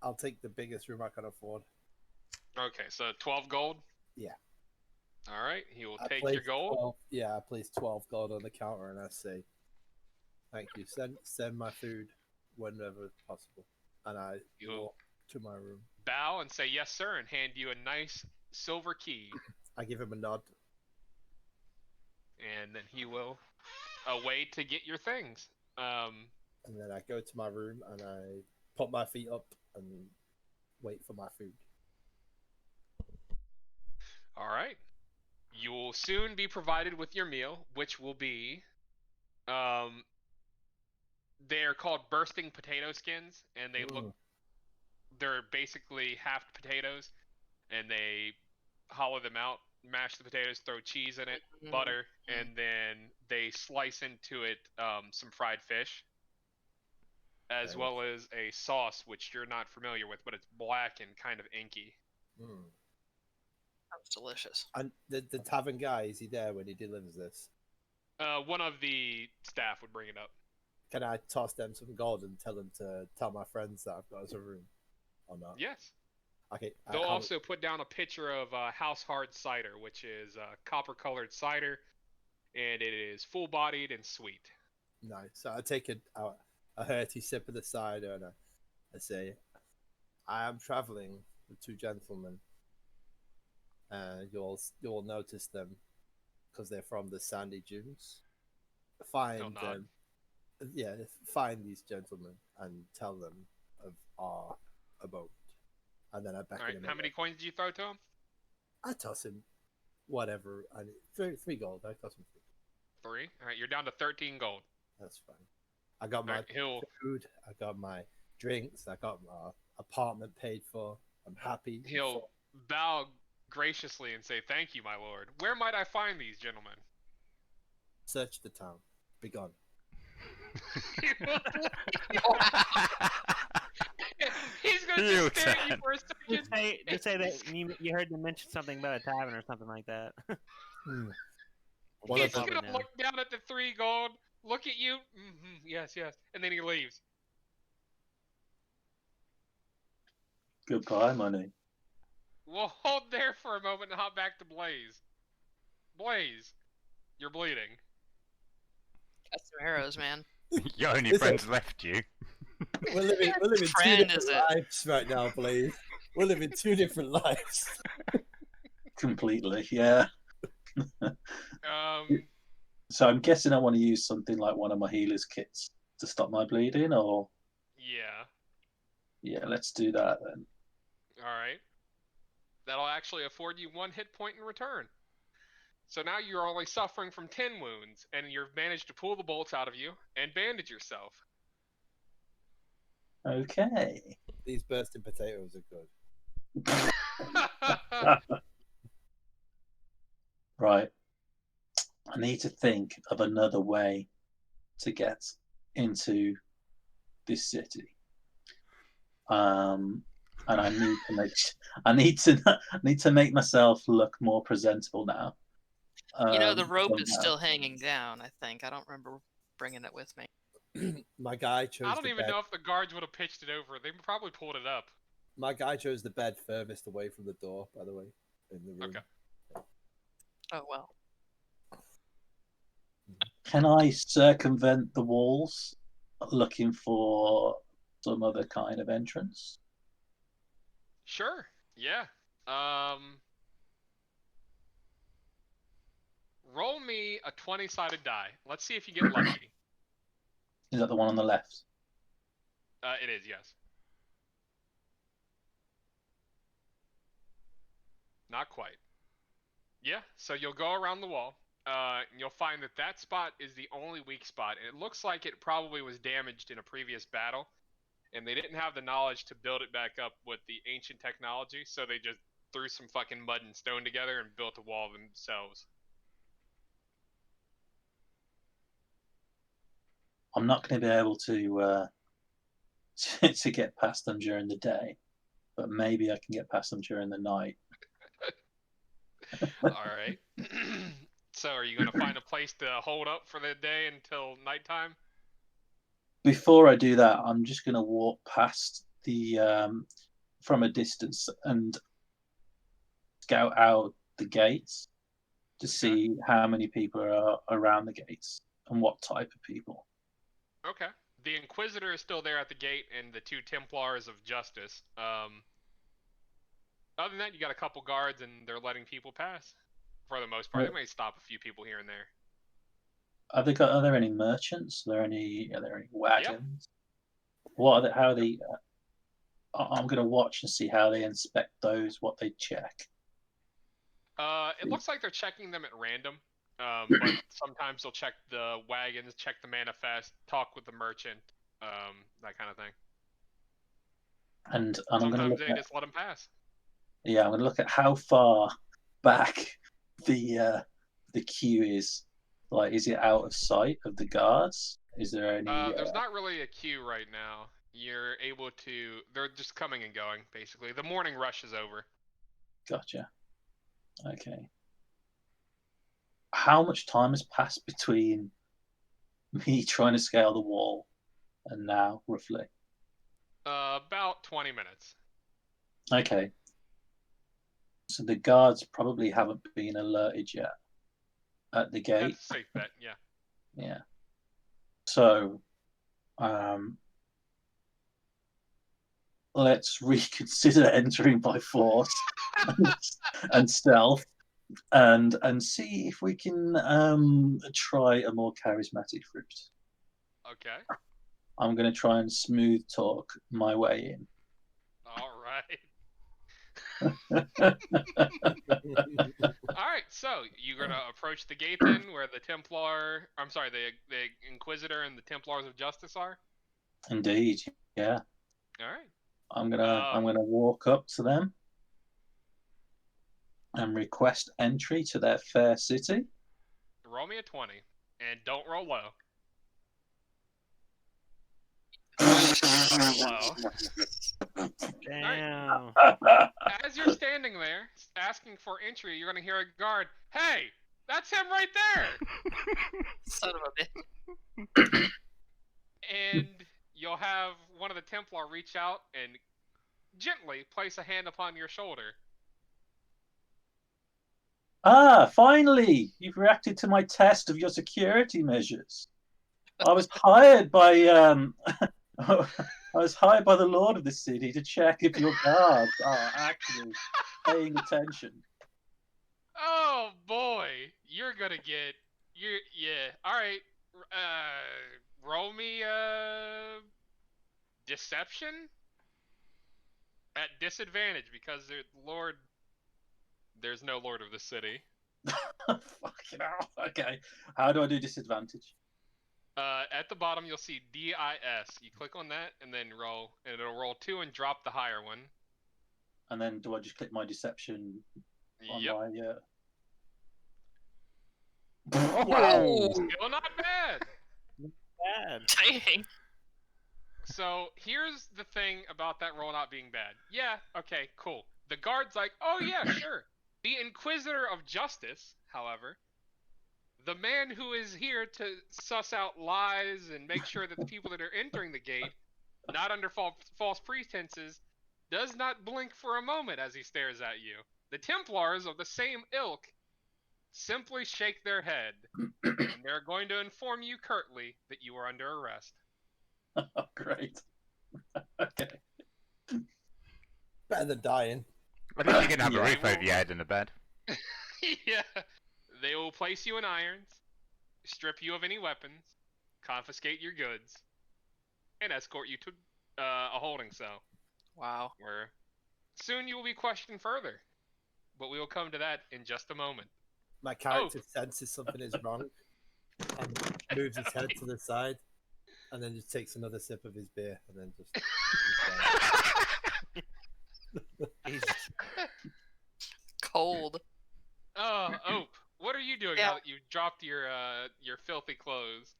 I'll take the biggest room I can afford. Okay, so 12 gold? Yeah. All right, he will I take placed your gold. 12, yeah, I placed 12 gold on the counter, and I say, "Thank you. Send my food whenever possible." And I walk to my room. Bow and say yes, sir, and hand you a nice silver key. I give him a nod. And then he will away to get your things. And then I go to my room and I put my feet up and wait for my food. All right. You will soon be provided with your meal, which will be, they're called bursting potato skins, and they're basically halved potatoes, and they hollow them out, mash the potatoes, throw cheese in it, butter, and then they slice into it some fried fish, as well as a sauce which you're not familiar with, but it's black and kind of inky. Sounds delicious. And the tavern guy, is he there when he delivers this? One of the staff would bring it up. Can I toss them some gold and tell them to tell my friends that I've got us a room, or not? Yes. Okay. They'll also put down a picture of house hard cider, which is copper-colored cider, and it is full-bodied and sweet. Nice. So I take a hearty sip of the cider and I say, "I am traveling with 2 gentlemen. You'll notice them because they're from the sandy dunes. Find them." Yeah, find these gentlemen and tell them of our abode. And then I back him. How many coins did you throw to him? I toss him whatever. I need 3 gold. I toss him 3. 3. All right, you're down to 13 gold. That's fine. I got my food. I got my drinks. I got my apartment paid for. I'm happy. He'll bow graciously and say, "Thank you, my lord. Where might I find these gentlemen?" Search the town. Be gone. He's gonna just stare at you for a second. Just say that you heard them mention something about a tavern or something like that. He's gonna look down at the 3 gold, look at you. Yes, and then he leaves. Goodbye, money. We'll hold there for a moment and hop back to Blaze. Blaze, you're bleeding. Got some arrows, man. Your only friends left you. We're living 2 different lives right now, Blaze. We're living 2 different lives. Completely, yeah. So I'm guessing I want to use something like one of my healer's kits to stop my bleeding, or yeah, let's do that then. All right. That'll actually afford you 1 hit point in return. So now you're only suffering from 10 wounds, and you've managed to pull the bolts out of you and bandage yourself. Okay. These bursting potatoes are good. Right. I need to think of another way to get into this city. And I need to make myself look more presentable now. The rope is still hanging down, I think. I don't remember bringing it with me. My guy chose I don't even know if the guards would have pitched it over. They probably pulled it up. My guy chose the bed furthest away from the door, by the way, in the room. Okay. Oh, well. Can I circumvent the walls looking for some other kind of entrance? Sure. Yeah. Roll me a 20-sided die. Let's see if you get lucky. Is that the one on the left? It is, yes. Not quite. Yeah, so you'll go around the wall. And you'll find that spot is the only weak spot. And it looks like it probably was damaged in a previous battle. and they didn't have the knowledge to build it back up with the ancient technology, so they just threw some fucking mud and stone together and built a wall themselves. I'm not going to be able to to get past them during the day, but maybe I can get past them during the night. All right. So, are you going to find a place to hold up for the day until nighttime? Before I do that, I'm just going to walk past the from a distance and scout out the gates to see how many people are around the gates and what type of people. Okay. The Inquisitor is still there at the gate, and the 2 Templars of Justice. Other than that, you got a couple guards, and they're letting people pass. For the most part, they may stop a few people here and there. Are there any merchants? Are there any wagons? Yep. What are they, how are they? I'm going to watch and see how they inspect those. What they check. It looks like they're checking them at random. But sometimes they'll check the wagons, check the manifest, talk with the merchant, that kind of thing. And sometimes they just let them pass. Yeah, I'm going to look at how far back the queue is. Like, is it out of sight of the guards? Is there any? There's not really a queue right now. You're able to. They're just coming and going, basically. The morning rush is over. Gotcha. Okay. How much time has passed between me trying to scale the wall and now, roughly? About 20 minutes. Okay. So the guards probably haven't been alerted yet at the gate. That's a safe bet, yeah. Yeah. So, let's reconsider entering by force and stealth, and see if we can try a more charismatic route. Okay. I'm going to try and smooth talk my way in. All right. All right, so you're going to approach the gate then, where the Inquisitor and the Templars of Justice are? Indeed, yeah. All right. I'm gonna walk up to them and request entry to their fair city. Roll me a 20, and don't roll low. Damn. Right. As you're standing there asking for entry, you're gonna hear a guard. Hey, that's him right there. Son of a bitch. And you'll have one of the Templar reach out and gently place a hand upon your shoulder. Ah, finally! You've reacted to my test of your security measures. I was hired by the Lord of the city to check if your guards are actually paying attention. Oh boy, you're gonna get All right, roll me deception at disadvantage because there's no Lord of the city. Fucking hell. Okay, how do I do disadvantage? At the bottom you'll see DIS. You click on that and then roll, and it'll roll 2 and drop the higher one. And then do I just click my deception? Yep. Wow. Still not bad. Bad. Dang. So here's the thing about that roll not being bad. Yeah, okay, cool. The guard's like, oh yeah, sure. The Inquisitor of Justice, however, the man who is here to suss out lies and make sure that the people that are entering the gate, not under false pretenses, does not blink for a moment as he stares at you. The Templars of the same ilk simply shake their head, and they're going to inform you curtly that you are under arrest. Oh, great. Okay. Better than dying. At least you can have a roof over your head and a bed. Yeah. They will place you in irons, strip you of any weapons, confiscate your goods, and escort you to a holding cell. Wow. Where soon you will be questioned further. But we will come to that in just a moment. My character senses something is wrong and moves his head to the side and then just takes another sip of his beer and then just Jesus. Cold. Ope, what are you doing Yeah. now that you dropped your filthy clothes?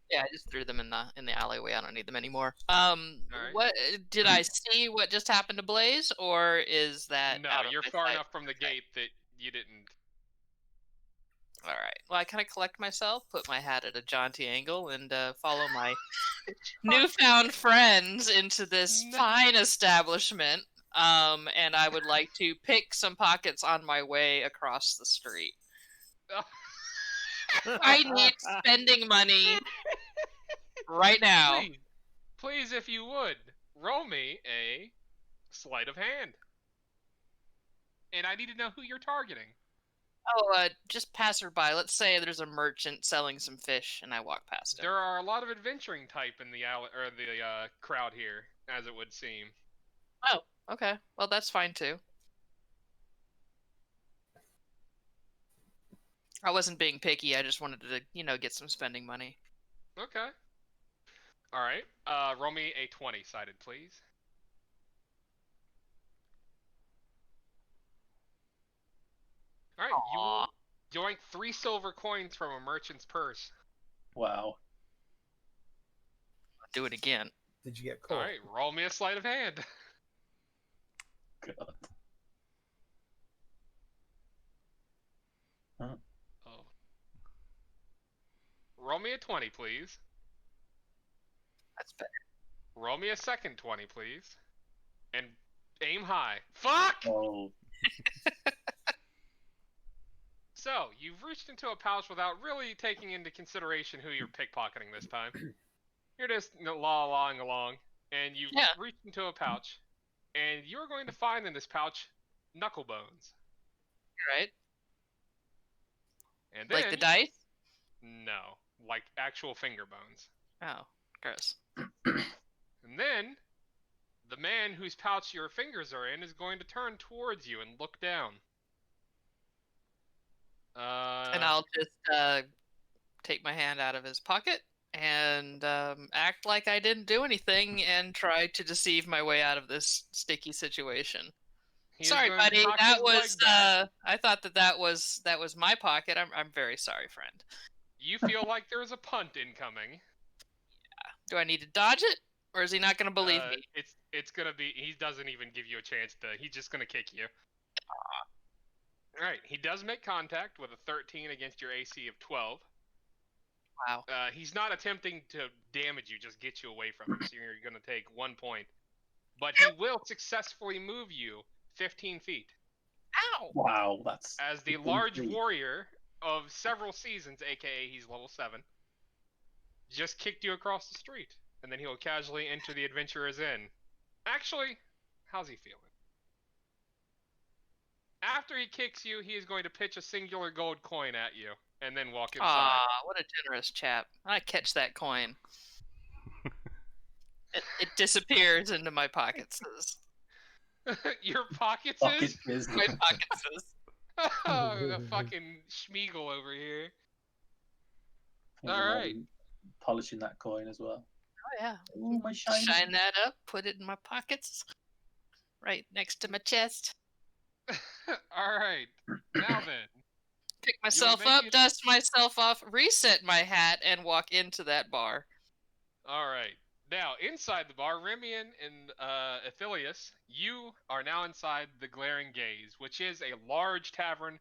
Yeah, I just threw them in the alleyway. I don't need them anymore. right. What did I see? What just happened to Blaze, or is that No, out of you're my far sight? enough from the gate that you didn't. All right. Well, I kind of collect myself, put my hat at a jaunty angle, and follow my newfound friends into this No. fine establishment. And I would like to pick some pockets on my way across the street. I need spending money right now. Please, if you would, roll me a sleight of hand. And I need to know who you're targeting. Oh, just passerby. Let's say there's a merchant selling some fish, and I walk past him. There are a lot of adventuring type in the crowd here, as it would seem. Oh, okay. Well, that's fine too. I wasn't being picky. I just wanted to, get some spending money. Okay. All right. Roll me a 20-sided, please. All right. Aww. You yoink 3 silver coins from a merchant's purse. Wow. I'll do it again. Did you get caught? All right. Roll me a sleight of hand. God. Oh. Roll me a 20, please. That's better. Roll me a second 20, please. And aim high. Fuck! Oh. So, you've reached into a pouch without really taking into consideration who you're pickpocketing this time. You're just la-lawing along, and you've reached into a pouch, and you're going to find in this pouch knuckle bones. Right? And then, Like the dice? No, like actual finger bones. Oh, gross. And then, the man whose pouch your fingers are in is going to turn towards you and look down. And I'll just take my hand out of his pocket and act like I didn't do anything and try to deceive my way out of this sticky situation. Sorry, buddy. That was I thought that was my pocket. I'm very sorry, friend. You feel like there's a punt incoming. Yeah. Do I need to dodge it, or is he not going to believe me? It's gonna be. He doesn't even give you a chance to. He's just gonna kick you. All right. He does make contact with a 13 against your AC of 12. Wow. He's not attempting to damage you, just get you away from him. So you're gonna take 1 point, but he will successfully move you 15 feet. Ow! Wow, that's... As the large warrior of several seasons, aka he's level 7, just kicked you across the street. And then he'll casually enter the Adventurer's Inn. Actually, how's he feeling? After he kicks you, he is going to pitch a singular gold coin at you, and then walk inside. Ah, what a generous chap. I catch that coin. It disappears into my pockets. Your pockets Pocket is? business. My pockets is. Oh, the fucking Schmeagle over here. He's Alright. Polishing that coin as well. Oh, yeah. Ooh, my shiny. Shine that up, put it in my pockets, right next to my chest. Alright. Now then. Pick myself up, dust myself off, reset my hat, and walk into that bar. Alright. Now, inside the bar, Remian and Aphilius, you are now inside the Glaring Gaze, which is a large tavern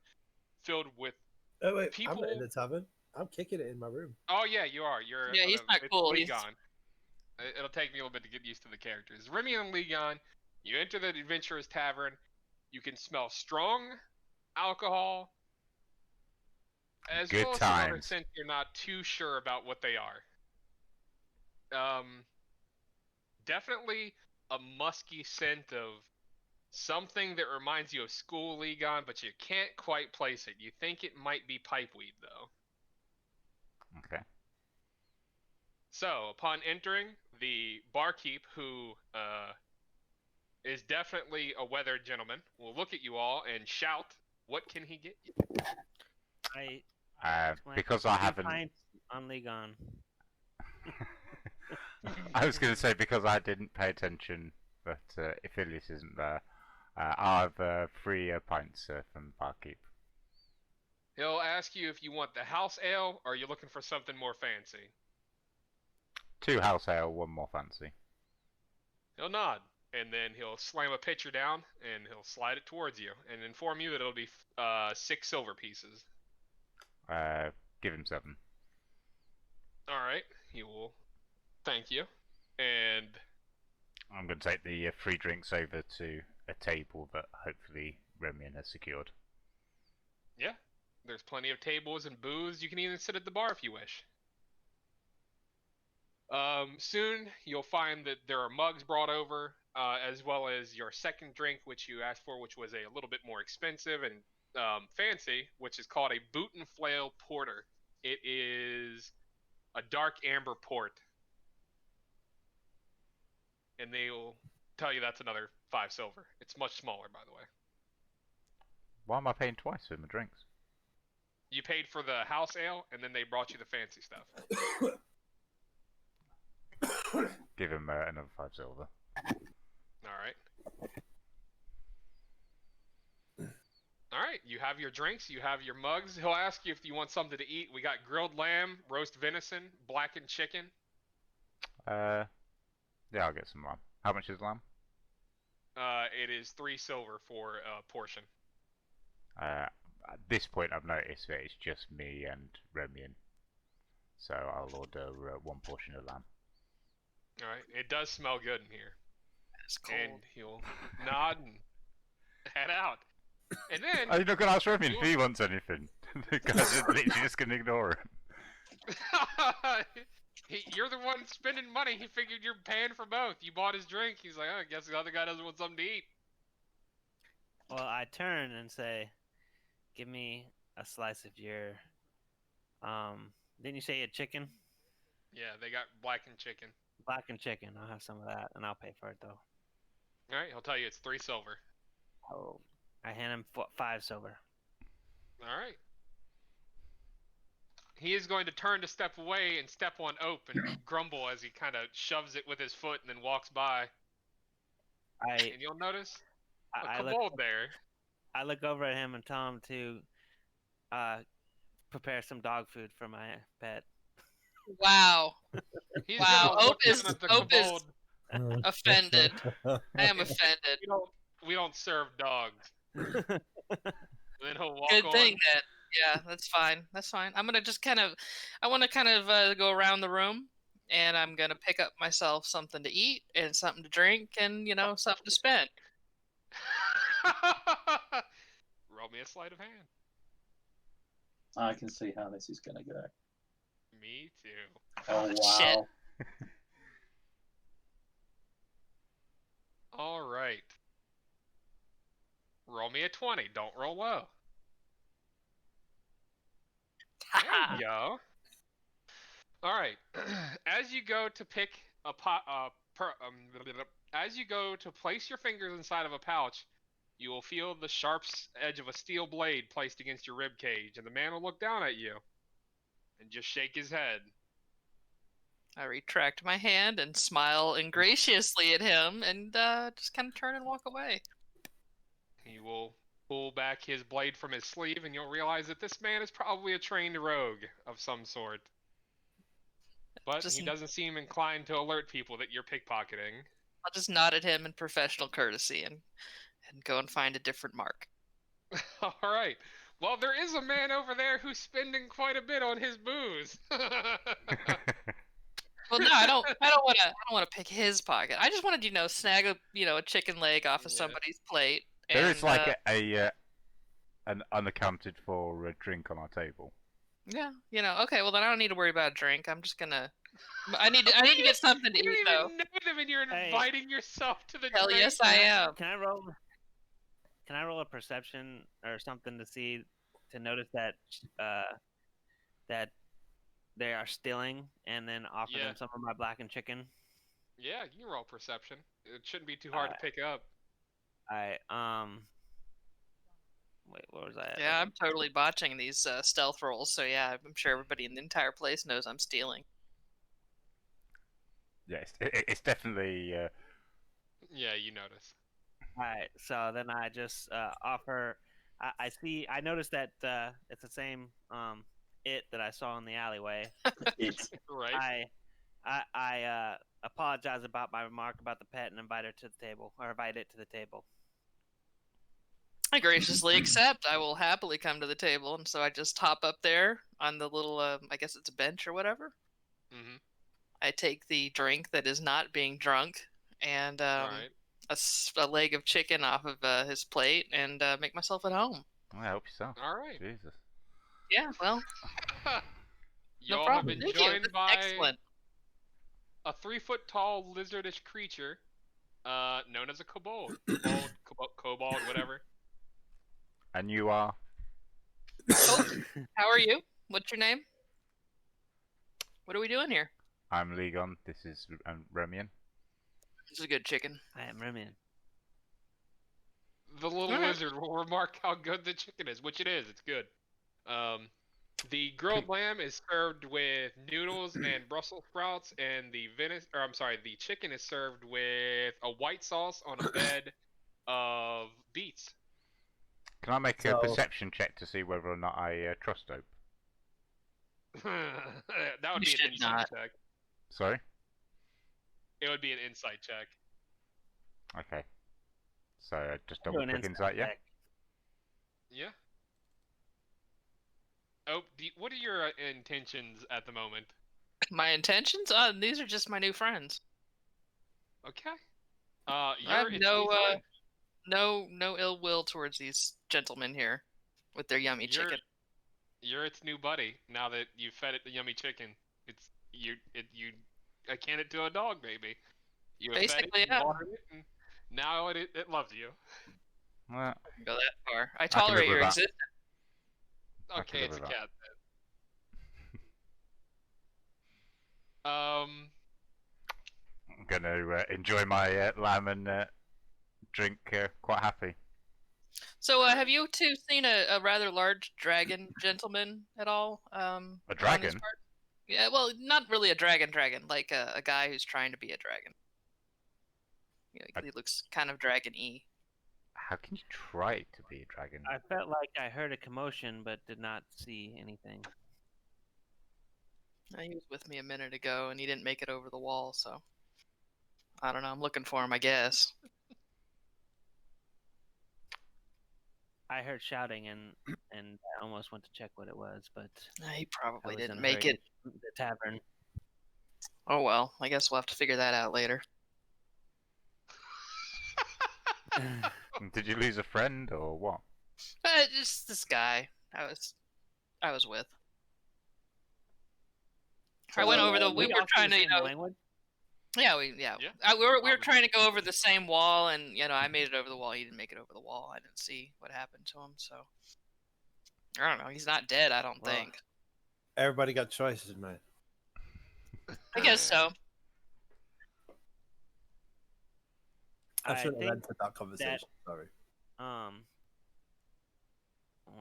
filled with Oh wait, people. I'm not in the tavern. I'm kicking it in my room. Oh yeah, you are. You're. Yeah, he's not it's cool. Legon. It'll take me a little bit to get used to the characters. Remian and Legon, you enter the Adventurer's Tavern. You can smell strong alcohol, as Good well as some other times. scents you're not too sure about what they are. Definitely a musky scent of something that reminds you of school, Legon, but you can't quite place it. You think it might be pipeweed, though. Okay. So, upon entering, the barkeep, who is definitely a weathered gentleman, will look at you all and shout, "What can he get you?" Because I haven't. On Legon. I was going to say because I didn't pay attention, but if Ilias isn't there, I'll have 3 pints from the barkeep. He'll ask you if you want the house ale or you're looking for something more fancy. 2 house ale, 1 more fancy. He'll nod, and then he'll slam a pitcher down and he'll slide it towards you and inform you that it'll be 6 silver pieces. Give him 7. All right, he will thank you, and I'm going to take the 3 drinks over to a table that hopefully Remian has secured. yeah, there's plenty of tables and booths. You can even sit at the bar if you wish. Soon you'll find that there are mugs brought over, as well as your second drink, which you asked for, which was a little bit more expensive and fancy, which is called a Boot and Flail Porter. It is a dark amber port, and they'll tell you that's another 5 silver. It's much smaller, by the way. Why am I paying twice for my drinks? You paid for the house ale, and then they brought you the fancy stuff. Give him another 5 silver. Alright. Alright, you have your drinks, you have your mugs. He'll ask you if you want something to eat. We got grilled lamb, roast venison, blackened chicken. Yeah, I'll get some lamb. How much is lamb? It is 3 silver for a portion. At this point, I've noticed that it's just me and Remian. So I'll order 1 portion of lamb. Alright, it does smell good in here. It's cold. And he'll nod and head out. And then... Are you not going to ask Remian if he wants anything? The guy's literally just going to ignore him. You're the one spending money. He figured you're paying for both. You bought his drink. He's like, oh, I guess the other guy doesn't want something to eat. Well, I turn and say, "Give me a slice of your." Didn't you say you had chicken? Yeah, they got blackened chicken. Blackened chicken. I'll have some of that, and I'll pay for it though. All right, he'll tell you it's 3 silver. Oh, I hand him 5 silver. All right. He is going to turn to step away and step on Ope and grumble as he kind of shoves it with his foot and then walks by. And you'll notice a kobold there. I look over at him and tell him to prepare some dog food for my pet. Wow. He's Wow, gonna look Ope is- down at the Ope is- kobold. Offended. I am offended. We don't serve dogs. Then he'll walk Good on. thing that. Yeah, that's fine. That's fine. I'm gonna just I want to go around the room, and I'm gonna pick up myself something to eat and something to drink, and something to spend. Roll me a sleight of hand. I can see how this is going to go. Me too. Oh, wow. Shit. All right. Roll me a 20. Don't roll low. There you go. All right. As you go to pick a as you go to place your fingers inside of a pouch, you will feel the sharp edge of a steel blade placed against your rib cage, and the man will look down at you and just shake his head. I retract my hand and smile ingratiatingly at him, and just kind of turn and walk away. He will pull back his blade from his sleeve, and you'll realize that this man is probably a trained rogue of some sort. But he doesn't seem inclined to alert people that you're pickpocketing. I'll just nod at him in professional courtesy and go and find a different mark. All right. Well, there is a man over there who's spending quite a bit on his booze. Well, no, I don't want to pick his pocket. I just wanted to snag a chicken leg off of somebody's plate. There is like an unaccounted for drink on our table. Yeah, okay. Well, then I don't need to worry about a drink. I'm just gonna. I need to get something to eat You don't though. even know them, and you're inviting yourself to the Hell drink. yes, I am. Can I roll a perception or something to notice that that they are stealing, and then offer them some of my blackened chicken? Yeah, you can roll perception. It shouldn't be too hard to pick up. Wait, what was I at? Yeah, I'm totally botching these stealth rolls. So yeah, I'm sure everybody in the entire place knows I'm stealing. Yes, it's definitely. Yeah, you notice. All right, so then I just offer. I noticed that it's the same it that I saw in the alleyway. It's Right. I apologize about my remark about the pet and invite her to the table, or invite it to the table. I graciously accept. I will happily come to the table, and so I just hop up there on the little, I guess it's a bench or whatever. Mm-hmm. I take the drink that is not being drunk, and Right. a leg of chicken off of his plate, and make myself at home. I help yourself. All right. Jesus. Yeah, well, no Y'all have problem. been Thank you. joined That's by excellent. a 3-foot-tall lizardish creature, known as a kobold, kobold, whatever. And you are. Oh, how are you? What's your name? What are we doing here? I'm Legon. This is Remian. This is a good chicken. I am Remian. The little Alright. lizard will remark how good the chicken is, which it is. It's good. The grilled lamb is served with noodles and Brussels sprouts, and the chicken is served with a white sauce on a bed of beets. Can I make a So- perception check to see whether or not I trust Hope? That would You be an should insight not. check. Sorry. It would be an insight check. Okay. So just Do double an click insight insight, yeah. check. Yeah. Oh, what are your intentions at the moment? My intentions? These are just my new friends. Okay. I You're have its no new friend. no ill will towards these gentlemen here with their yummy chicken. You're its new buddy. Now that you fed it the yummy chicken, it's you akin it to a dog, baby. You have fed it, Basically, you yeah. watered it, and now it loves you. Well, Go that far. I can live tolerate with your that. existence. I can Okay, live it's a with that. cat then. I'm gonna enjoy my lamb and drink quite happy. So, have you two seen a rather large dragon gentleman at all? A around this dragon? part? Yeah, well, not really a dragon, like a guy who's trying to be a dragon. You know, he looks kind of dragon-y. How can you try to be a dragon? I felt like I heard a commotion, but did not see anything. He was with me a minute ago, and he didn't make it over the wall, so I don't know. I'm looking for him, I guess. I heard shouting and I almost went to check what it was, but He I probably was in didn't a make hurry it. to the tavern. Oh well, I guess we'll have to figure that out later. Did you lose a friend or what? Just this guy I was with. I went over the. We were all trying speak to, the same language? Yeah, Yeah, we were probably. trying to go over the same wall, and I made it over the wall. He didn't make it over the wall. I didn't see what happened to him, so I don't know. He's not dead, I don't Well, think. Everybody got choices, man. I guess so. I I should have think entered that conversation. Sorry. 1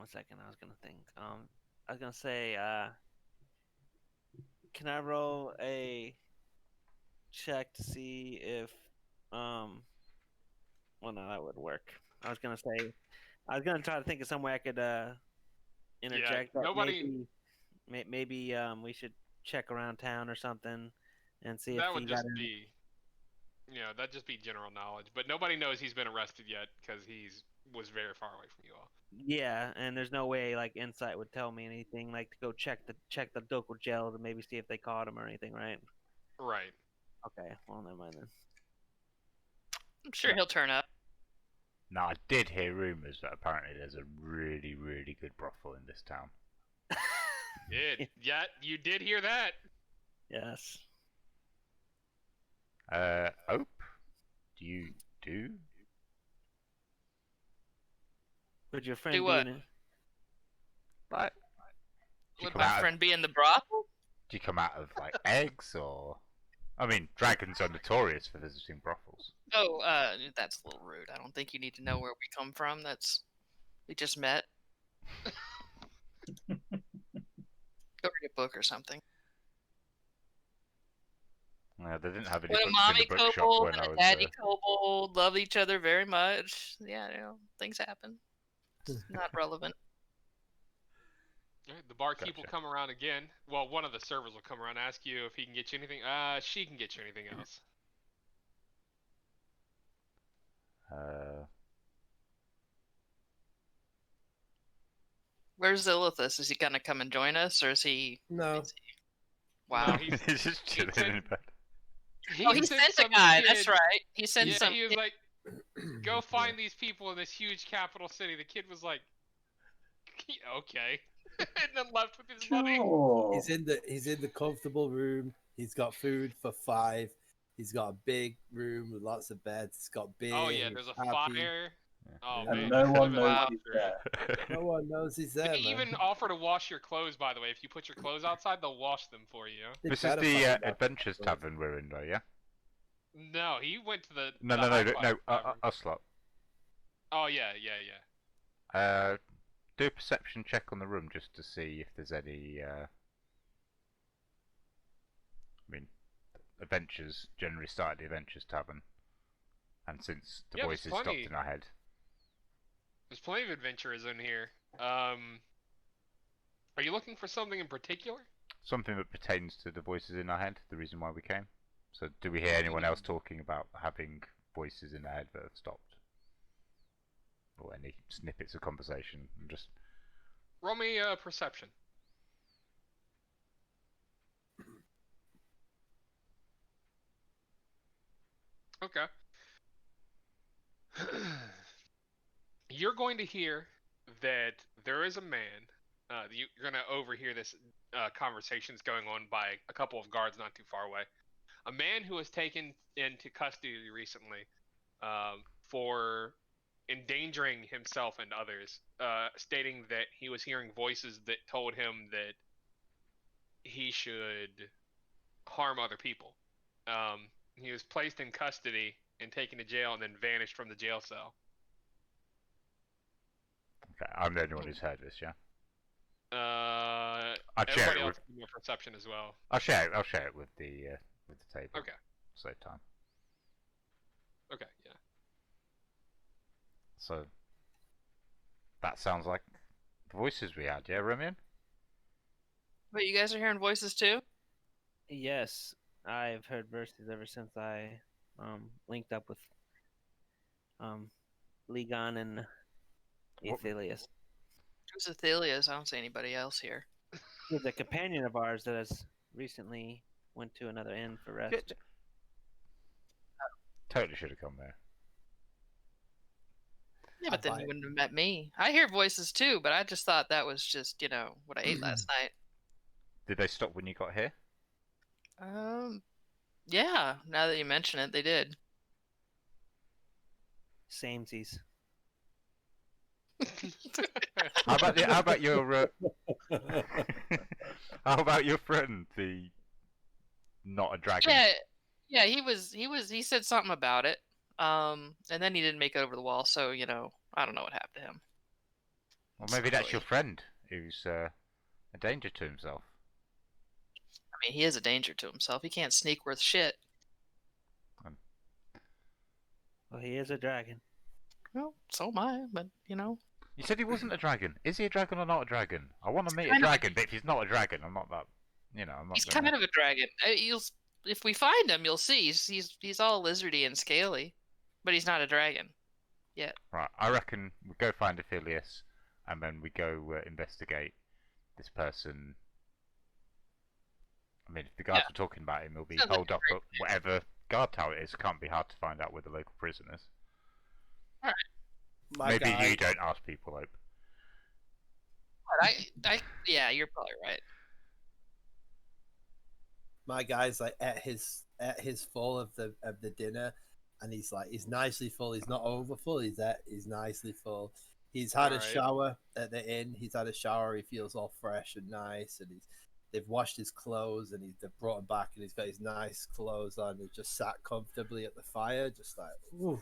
second, I was gonna think. I was gonna say, can I roll a check to see if, well, no, that would work. I was gonna try to think of some way I could interject. that nobody- maybe we should check around town or something and see that if would he just got any. be, that'd just be general knowledge. But nobody knows he's been arrested yet because was very far away from you all. Yeah, and there's no way like Insight would tell me anything like to go check the local jail to maybe see if they caught him or anything, right? Right. Okay, well never mind then. I'm sure he'll turn up. Now, I did hear rumours that apparently there's a really, really good brothel in this town. Yeah, you did hear that. Yes. Hope? Do you do? Would your friend Do be what? in it? Like, do you Would come my out friend be in the brothel? do you come out of like eggs or? I mean, dragons are notorious for visiting brothels. Oh, that's a little rude. I don't think you need to know where we come from. We just met. Go read a book or something. They didn't have any When a books in mommy the bookshop kobold when and I a was daddy kobold love each other very much. Yeah, things happen. It's not relevant. Alright, the barkeep will Gotcha. come around again. Well, one of the servers will come around and ask you if he can get you anything. She can get you anything else. Where's Zilithus? Is he gonna come and join us, or is he? No. Wow. No, he's He's just chilling said- in bed. He sent a some guy. kid- That's right. He sent Yeah, some. he was like, "Go find these people in this huge capital city." The kid was like, "Okay," and then left with his money. Sure. He's in the comfortable room. He's got food for 5. He's got a big room with lots of beds. He's got beer. Oh yeah, he's there's a happy. fire. Oh Yeah. man, And no he's one living knows life he's through there. it. No one knows he's there. They man. even offer to wash your clothes, by the way. If you put your clothes outside, they'll wash them for you. They This is better the find out. Adventures Tavern we're in, though, yeah? No, he went to the No, the no, no, High no, Class Tavern. Ocelot. Oh yeah. Do a perception check on the room just to see if there's any. I mean, adventures generally start at the Adventures Tavern, and since the Yeah, there's voices stopped plenty. in our head, There's plenty of adventurers in here. Are you looking for something in particular? something that pertains to the voices in our head, the reason why we came. So, do we hear anyone else talking about having voices in their head that have stopped, or any snippets of conversation? And just Roll me perception. Okay. You're going to hear that there is a man. You're going to overhear this conversations going on by a couple of guards not too far away. A man who was taken into custody recently for endangering himself and others, stating that he was hearing voices that told him that he should harm other people. He was placed in custody and taken to jail and then vanished from the jail cell. okay, I'm the only one who's heard this, yeah. I'll share Everybody it else with. can give a perception as well. I'll share it with the table. Okay. Save time. Okay, yeah. So that sounds like the voices we had, yeah, Remian? But you guys are hearing voices too? Yes, I've heard verses ever since I linked up with Ligon and What- Aethelius. Who's Athelius? I don't see anybody else here. He's a companion of ours that has recently went to another inn for rest. Totally should have come there. Yeah, but then buy you it. wouldn't have met me. I hear voices too, but I just thought that was just, what I ate last night. Did they stop when you got here? Yeah, now that you mention it, they did. Samesies. How about your how about your friend, the not a dragon? Yeah, he said something about it. And then he didn't make it over the wall, so, I don't know what happened to him. Well, maybe that's your friend who's a danger to himself. I mean, he is a danger to himself. He can't sneak worth shit. Well, he is a dragon. Well, so am I, but, You said he wasn't a dragon. Is he a dragon or not a dragon? I want to meet a kind of- dragon, but if he's not a dragon, I'm not that. I'm not. he's gonna... kind of a dragon. If we find him, you'll see. He's all lizardy and scaly, but he's not a dragon. Right, I reckon we go find Aethelius, and then we go investigate this person. I mean, if the guards Yeah. were talking about him, he'll be Sounds like holed a up great at whatever guard tower it is. Can't be hard to find out with the local prisoners. My Maybe guy, you don't ask people, Hope. But yeah, you're probably right. my guy's like at his full of the dinner, and he's nicely full. He's not over full. He's nicely full. He's had a Alright. shower at the inn. He's had a shower. He feels all fresh and nice, and they've washed his clothes, and they've brought him back, and he's got his nice clothes on. He's just sat comfortably at the fire, just like, ooh.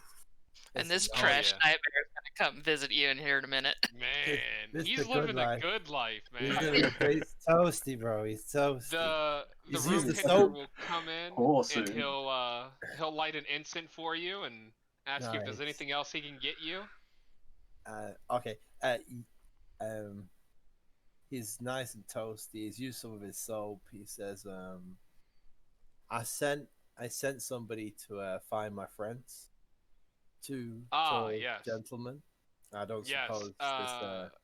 And this Oh, trash yeah. nightmare is gonna come visit you in here in a minute. Man, This he's the good living a life. good life, He's, man. he's toasty, bro. He's toasty. The He's room used the pitcher soap. will come in Awesome. and he'll light an incense for you and ask you if there's Nice. anything else he can get you. Okay. He's nice and toasty. He's used some of his soap. He says, I sent somebody to find my friends. Two tall Yes. gentlemen. I don't Yes, suppose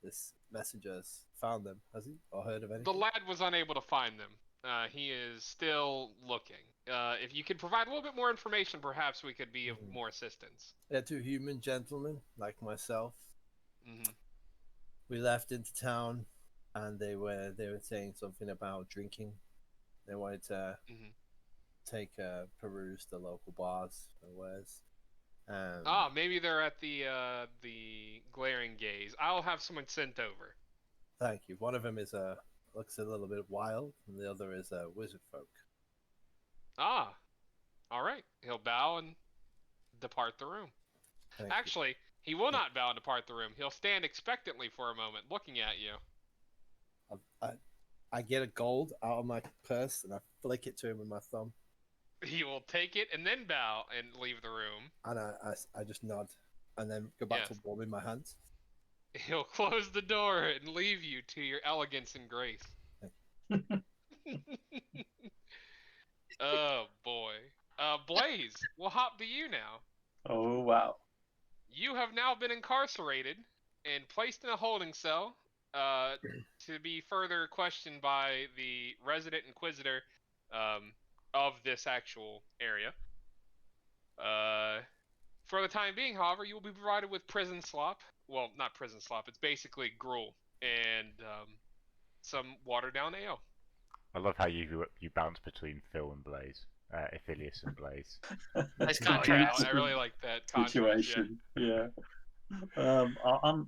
this messenger's found them, has he? Or heard of anything? The lad was unable to find them. He is still looking. If you could provide a little bit more information, perhaps we could be of more assistance. They're two human gentlemen like myself. Mm-hmm. We left into town, and they were saying something about drinking. They wanted to take peruse the local bars and wares. Maybe they're at the Glaring Gaze. I'll have someone sent over. Thank you. One of them looks a little bit wild, and the other is a wizard folk. All right. He'll bow and depart the room. Thank Actually, he will not bow and depart the room. He'll stand expectantly for a moment, looking at you. I get a gold out of my purse and I flick it to him with my thumb. He will take it and then bow and leave the room. And I just nod and then go back to warming my hands. He'll close the door and leave you to your elegance and grace. Oh boy. Blaze, we'll hop to you now. Oh, wow. You have now been incarcerated and placed in a holding cell to be further questioned by the resident inquisitor of this actual area. For the time being, however, you will be provided with prison slop. Well, not prison slop. It's basically gruel and some watered down ale. I love how you bounce between Phil and Blaze, Aphelios and Blaze. Nice Oh, yeah, contrast. I really like that contrast. Situation. Yeah. I'm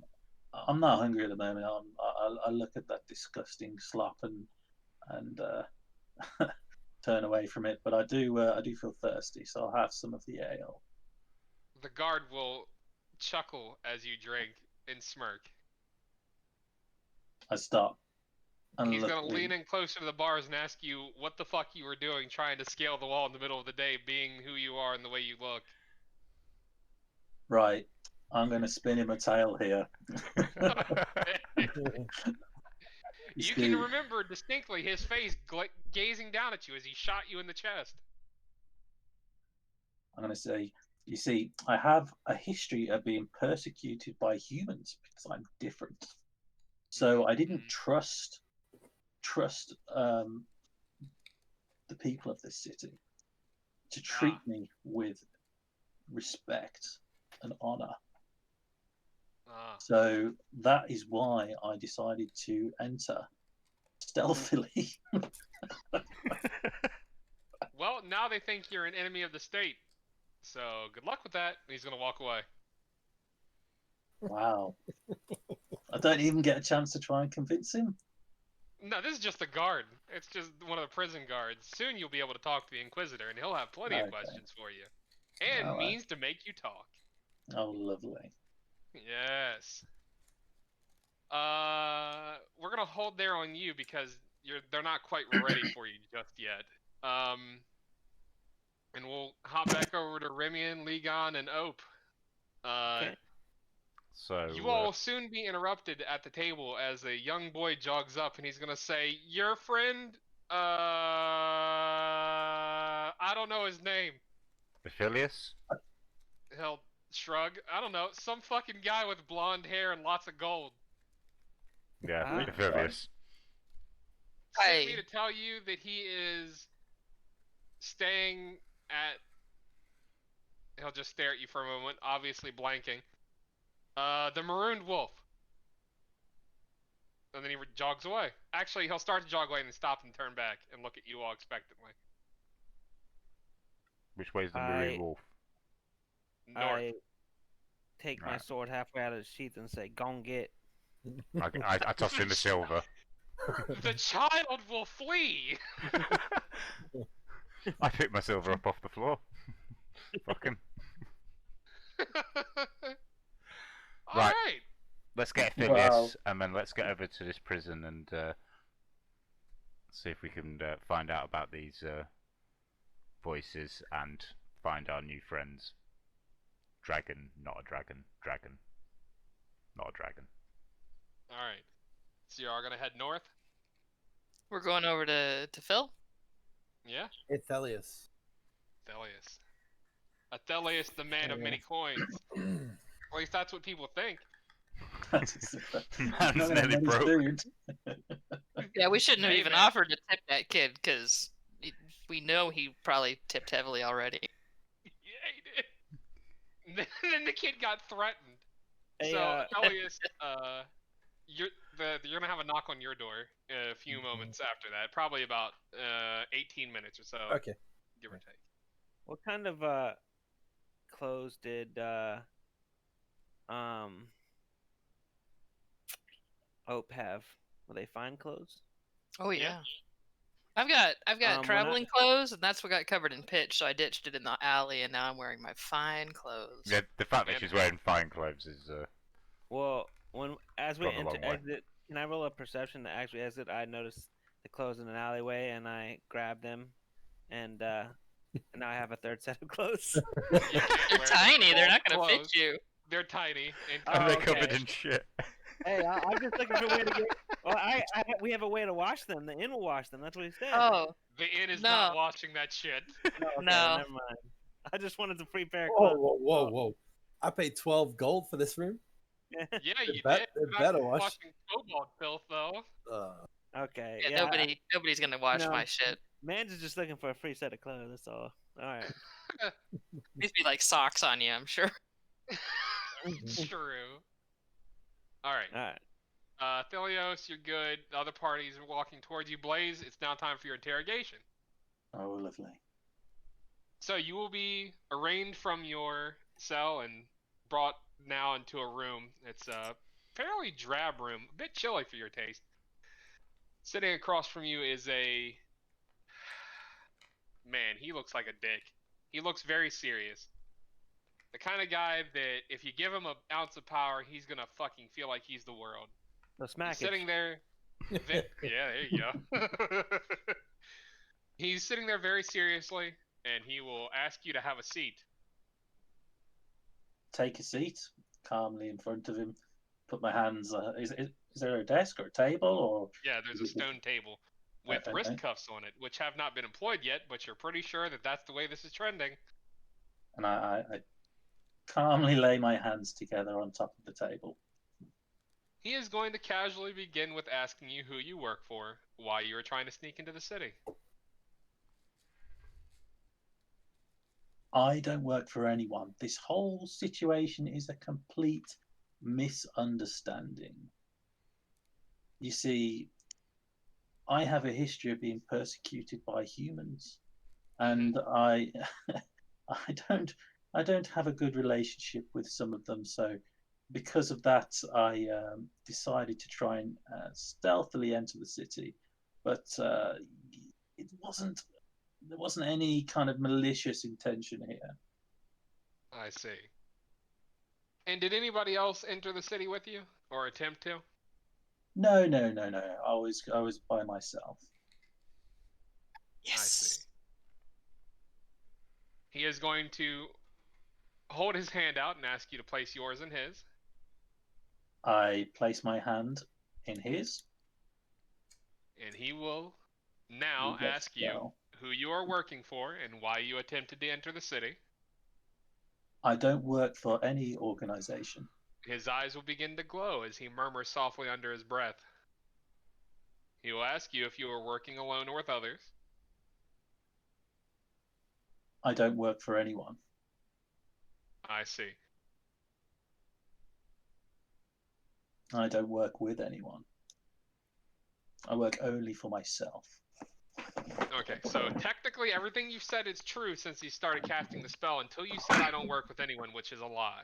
not hungry at the moment. I look at that disgusting slop and turn away from it. But I do feel thirsty, so I'll have some of the ale. The guard will chuckle as you drink and smirk. I stop. And He's look going to lean in closer to the bars and ask you what the fuck you were doing trying to scale the wall in the middle of the day, being who you are and the way you look. Right. I'm going to spin him a tale here. You can remember distinctly his face gazing down at you as he shot you in the chest. I'm going to say, you see, I have a history of being persecuted by humans because I'm different. So I didn't trust the people of this city to treat me with respect and honor. So that is why I decided to enter stealthily. Well, now they think you're an enemy of the state. So good luck with that. He's going to walk away. Wow. I don't even get a chance to try and convince him. No, this is just a guard. It's just one of the prison guards. Soon you'll be able to talk to the Inquisitor, and he'll have plenty of questions for you. And means to make you talk. Oh, lovely. Yes. We're going to hold there on you because they're not quite ready for you just yet. And we'll hop back over to Remian, Ligon, and Ope. Okay. So you all will soon be interrupted at the table as a young boy jogs up and he's gonna say, "Your friend, I don't know his name." Aphelios? He'll shrug. I don't know, some fucking guy with blonde hair and lots of gold. Yeah, Aphelios. Sent me to tell you that he is staying at. He'll just stare at you for a moment, obviously blanking. The Marooned Wolf. And then he jogs away. Actually, he'll start to jog away and then stop and turn back and look at you all expectantly. Which way is the Marooned Wolf? North. I take my sword halfway out of the sheath and say, "Gon get." I toss him the silver. The child will flee! I pick my silver up off the floor. Fuck him. Alright! Let's get Aphelios, and then let's get over to this prison and see if we can find out about these voices and find our new friends. Dragon, not a dragon. Dragon, not a dragon. All right. So you're all gonna head north. We're going over to Phil. Yeah. Athelius. Athelius. Athelius, the man of many coins. At least that's what people think. Man's nearly broke. Yeah, we shouldn't have Hey, even man. offered to tip that kid because we know he probably tipped heavily already. Yeah, he did. Then the kid got threatened. Hey, So Athelius, you're gonna have a knock on your door a few moments after that, probably about 18 minutes or so, Okay. give or take. what kind of clothes did Hope have? Were they fine clothes? Oh Yeah. yeah. I've got when traveling clothes, and that's what got covered in pitch. So I ditched it in the alley, and now I'm wearing my fine clothes. Yeah, the fact that And- she's wearing fine clothes is Well, as we Gone a long way. exit, can I roll a perception to actually exit? I noticed the clothes in an alleyway, and I grabbed them, and now I have a third set of clothes. You can't They're wear tiny. They're old not gonna clothes. fit you. They're tiny. And Oh, and they're covered okay. in shit. Hey, I'm just looking for a way to get. Well, we have a way to wash them. The inn will wash them. That's what he said. Oh the inn is No. not washing that shit. No, okay, no. never mind. I just wanted a free pair of Whoa, clothes. whoa. I paid 12 gold for this room. Yeah, They you bet- did. they You're not better wash. washing cobalt filth, though. Okay. Yeah, nobody's gonna wash No. my shit. Man's is just looking for a free set of clothes. That's all. All right. These be like socks on you, I'm sure. True. All right. All right. Thelios, you're good. The other parties are walking towards you. Blaze, it's now time for your interrogation. Oh, lovely. So you will be arraigned from your cell and brought now into a room. It's a fairly drab room, a bit chilly for your taste. Sitting across from you is a man. He looks like a dick. He looks very serious. The kind of guy that if you give him an ounce of power, he's gonna fucking feel like he's the world. So smack He's it. sitting there. Yeah, there you go. He's sitting there very seriously, and he will ask you to have a seat. Take a seat calmly in front of him. Put my hands. Is there a desk or a table or? Yeah, there's a stone table with Okay. wrist cuffs on it, which have not been employed yet, but you're pretty sure that that's the way this is trending. And I calmly lay my hands together on top of the table. He is going to casually begin with asking you who you work for, why you are trying to sneak into the city. I don't work for anyone. This whole situation is a complete misunderstanding. You see, I have a history of being persecuted by humans, and I don't have a good relationship with some of them. So, because of that, I decided to try and stealthily enter the city, but it wasn't. There wasn't any kind of malicious intention here. I see. And did anybody else enter the city with you, or attempt to? No. I was by myself. I see. He is going to hold his hand out and ask you to place yours in his. I place my hand in his. And he will now Yes, ask you well, who you are working for and why you attempted to enter the city. I don't work for any organization. His eyes will begin to glow as he murmurs softly under his breath. He will ask you if you are working alone or with others. I don't work for anyone. I see. I don't work with anyone. I work only for myself. Okay, so technically everything you've said is true since you started casting the spell until you said I don't work with anyone, which is a lie.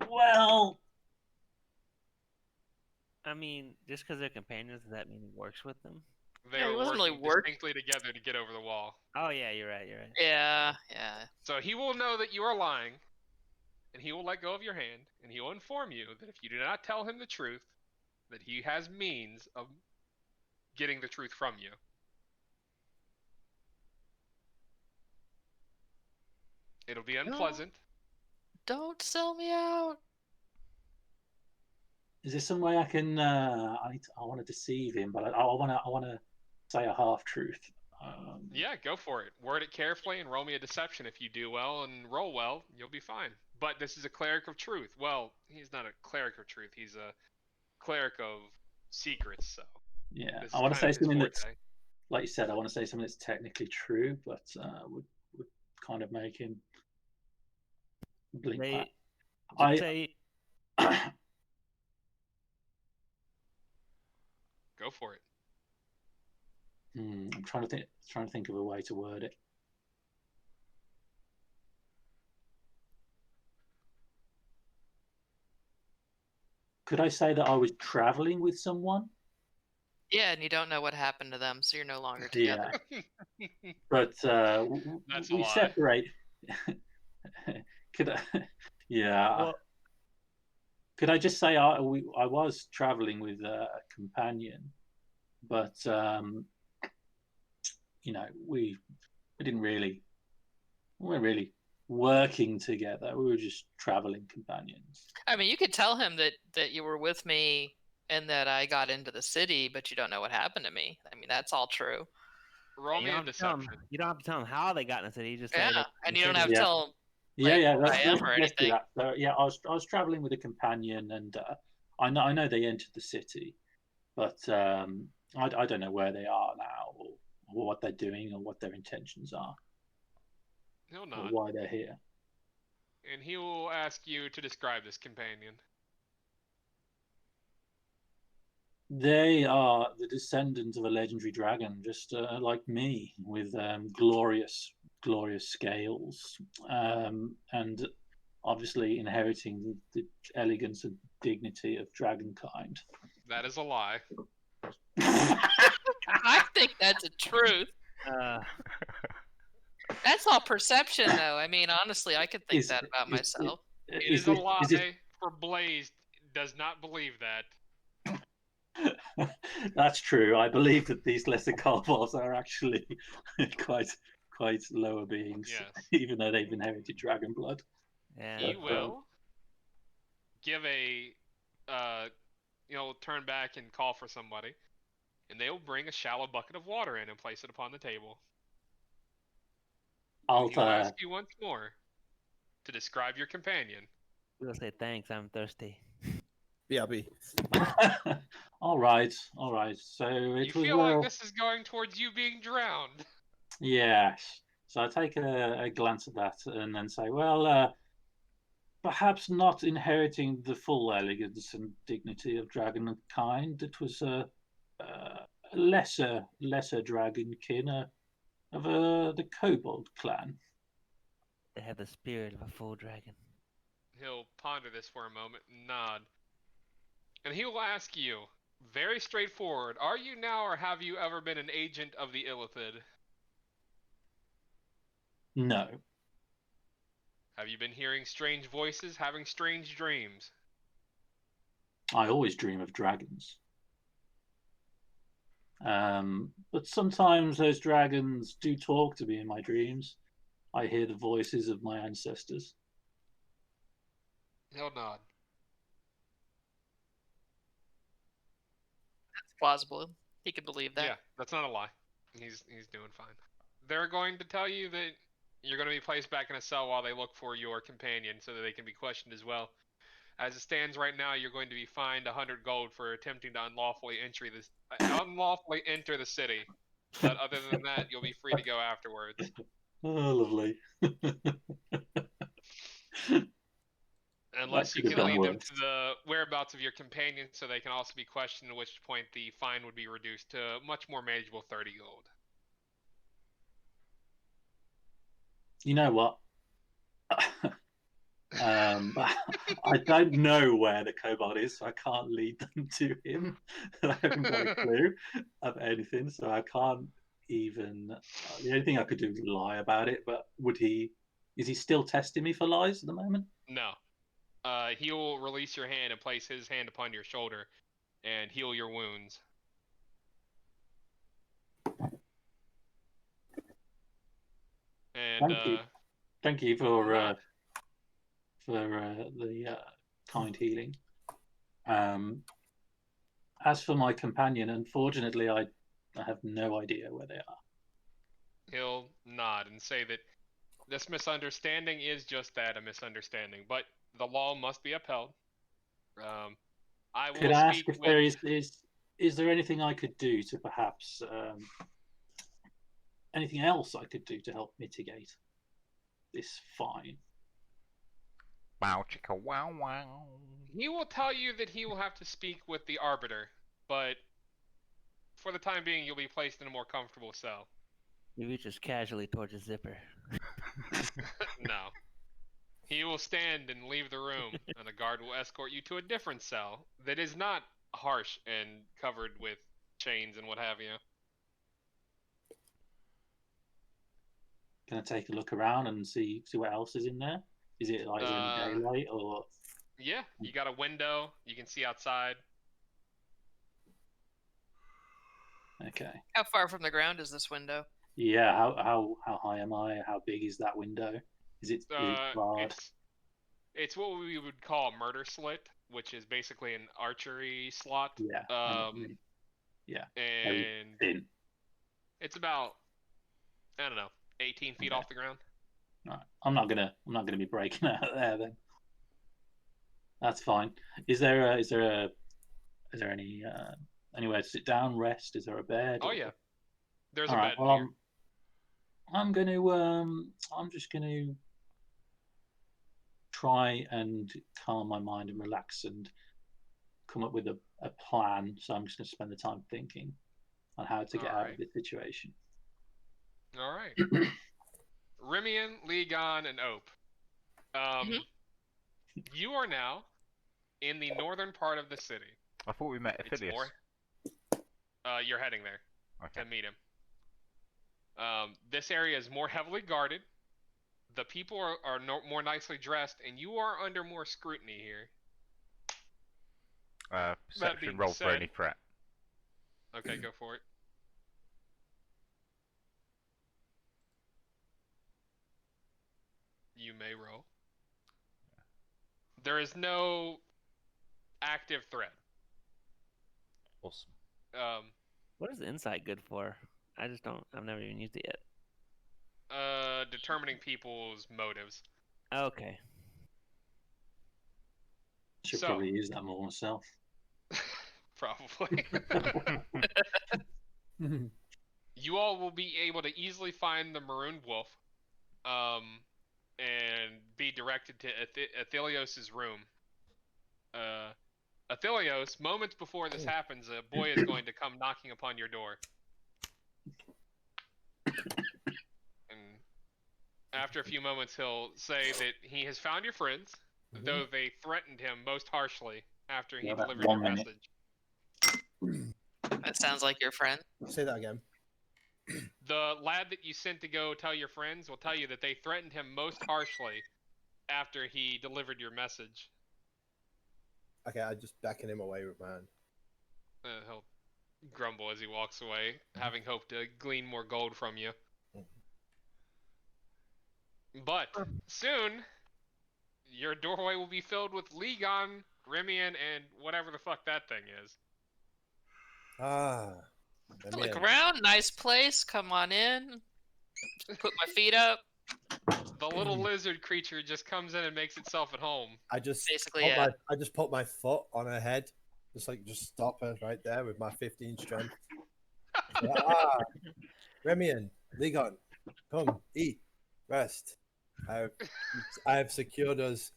Well, I mean, just because they're companions, does that mean he works with them? They Yeah, he are wasn't working really work- distinctly together to get over the wall. Oh yeah, you're right. You're right. Yeah. So he will know that you are lying, and he will let go of your hand, and he will inform you that if you do not tell him the truth, that he has means of getting the truth from you. It'll be unpleasant. Don't sell me out. Is there some way I can? I want to deceive him, but I want to say a half truth. Yeah, go for it. Word it carefully and roll me a deception. If you do well and roll well, you'll be fine. But this is a cleric of truth. Well, he's not a cleric of truth. He's a cleric of secrets. So Yeah, this I is want to kind say of his something that's, forte. like you said, I want to say something that's technically true, but would kind of make him blink back. Just say Go for it. I'm trying to think of a way to word it. Could I say that I was traveling with someone? Yeah, and you don't know what happened to them, so you're no longer together. Yeah, but That's a we lie. separate. Could I? Yeah. well, Could I just say I was traveling with a companion, but you know, we we weren't really working together. We were just traveling companions. I mean, you could tell him that you were with me and that I got into the city, but you don't know what happened to me. I mean, that's all true. Roll me a deception. you don't have to tell him how they got in the city. You just say Yeah, that. and you don't have to Yeah. tell him. Yeah, Like, yeah. who I am or Let's do anything. that. So yeah, I was traveling with a companion, and I know they entered the city, but I don't know where they are now, or what they're doing, or what their intentions are, He'll or nod. why they're here. And he will ask you to describe this companion. They are the descendants of a legendary dragon, just like me, with glorious scales, and obviously inheriting the elegance and dignity of dragonkind. That is a lie. I think that's a truth. Uh, That's all perception, though. I mean, honestly, I could think that about myself. It is a lie. For Blaze does not believe that. That's true. I believe that these lesser kobolds are actually quite lower beings, Yes. even though they've inherited dragon blood. and He will give a, turn back and call for somebody, and they will bring a shallow bucket of water in and place it upon the table. He will ask you once more to describe your companion. we'll say thanks. I'm thirsty. BRB. All right. So it You was feel like this is going towards you being drowned. yes. So I take a glance at that and then say, well, perhaps not inheriting the full elegance and dignity of dragonkind. It was a lesser dragonkin of the kobold clan. They have the spirit of a full dragon. He'll ponder this for a moment and nod. And he will ask you, very straightforward, are you now or have you ever been an agent of the Illithid? No. Have you been hearing strange voices, having strange dreams? I always dream of dragons. But sometimes those dragons do talk to me in my dreams. I hear the voices of my ancestors. He'll nod. That's plausible. He could believe that. Yeah, that's not a lie. He's doing fine. They're going to tell you that you're going to be placed back in a cell while they look for your companion so that they can be questioned as well. As it stands right now, you're going to be fined 100 gold for attempting to unlawfully enter the city. But other than that, you'll be free to go afterwards. Oh, lovely. Unless you can lead them to the whereabouts of your companion so they can also be questioned, at which point the fine would be reduced to a much more manageable 30 gold. You know what? I don't know where the kobold is, so I can't lead them to him. I haven't got a clue of anything, so I can't even. The only thing I could do is lie about it. But is he still testing me for lies at the moment? No. He will release your hand and place his hand upon your shoulder and heal your wounds. And Thank you for Matt. the kind healing. As for my companion, unfortunately, I have no idea where they are. He'll nod and say that this misunderstanding is just that, a misunderstanding, but the law must be upheld. I will Could I ask speak if with... there is there anything I could do to perhaps anything else I could do to help mitigate this fine? Wow, chicka, wow, wow. He will tell you that he will have to speak with the arbiter, but for the time being, you'll be placed in a more comfortable cell. He reaches casually towards his zipper. No. He will stand and leave the room, and a guard will escort you to a different cell that is not harsh and covered with chains and what have you. Can I take a look around and see what else is in there? Is it like is there any daylight or? Yeah, you got a window. You can see outside. Okay. How far from the ground is this window? Yeah. How high am I? How big is that window? Is it barred? It's what we would call a murder slit, which is basically an archery slot. Yeah. Yeah. And Thin. it's about, I don't know, 18 feet off the ground. Right. I'm not gonna be breaking out there then. That's fine. Is there any anywhere to sit down, rest? Is there a bed? Oh yeah, there's All a right. bed Well, here. I'm just gonna try and calm my mind and relax and come up with a plan. So I'm just gonna spend the time thinking on how to get out of this situation. All right. Rimian, Ligon, and Ope. You are now in the northern part of the city. I thought we met Aphelios. You're heading there Okay. to meet him. This area is more heavily guarded. The people are more nicely dressed, and you are under more scrutiny here. Perception roll for any threat. Okay, go for it. You may roll. There is no active threat. Awesome. What is insight good for? I've never even used it yet. Determining people's motives. Okay. Should probably use that more myself. Probably. You all will be able to easily find the marooned wolf, and be directed to Athelios' room. Athelios, moments before this happens, a boy is going to come knocking upon your door. And after a few moments, he'll say that he has found your friends, though they threatened him most harshly after he delivered your message. That sounds like your friend. Say that again. The lad that you sent to go tell your friends will tell you that they threatened him most harshly after he delivered your message. Okay, I just beckon him away with my hand. He'll grumble as he walks away, having hoped to glean more gold from you. But soon, your doorway will be filled with Ligon, Rimian, and whatever the fuck that thing is. Ah. Look around, nice place. Come on in. Put my feet up. The little lizard creature just comes in and makes itself at home. I just put my foot on her head, just stop her right there with my 15 strength. Remian, Ligon, come eat, rest. I have secured us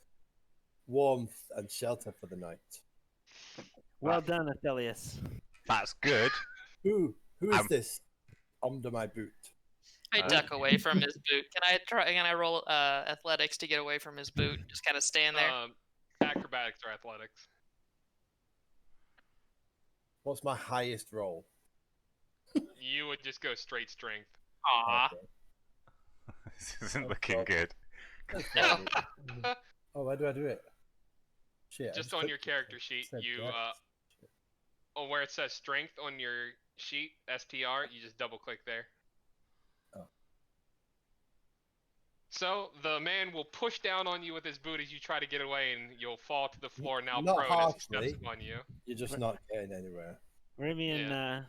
warmth and shelter for the night. Well done, Athelios. That's good. Who is this under my boot? I duck away from his boot. Can I roll athletics to get away from his boot? Just kind of stand there. Acrobatics or athletics. What's my highest roll? You would just go straight strength. Aww. Okay. This isn't looking good. Oh, where do I do it? Shit. Just on your character sheet, you where it says strength on your sheet, STR, you just double click there. Oh. So the man will push down on you with his boot as you try to get away, and you'll fall to the floor now Not prone as he steps harshly. upon you. You're just not getting anywhere. Remian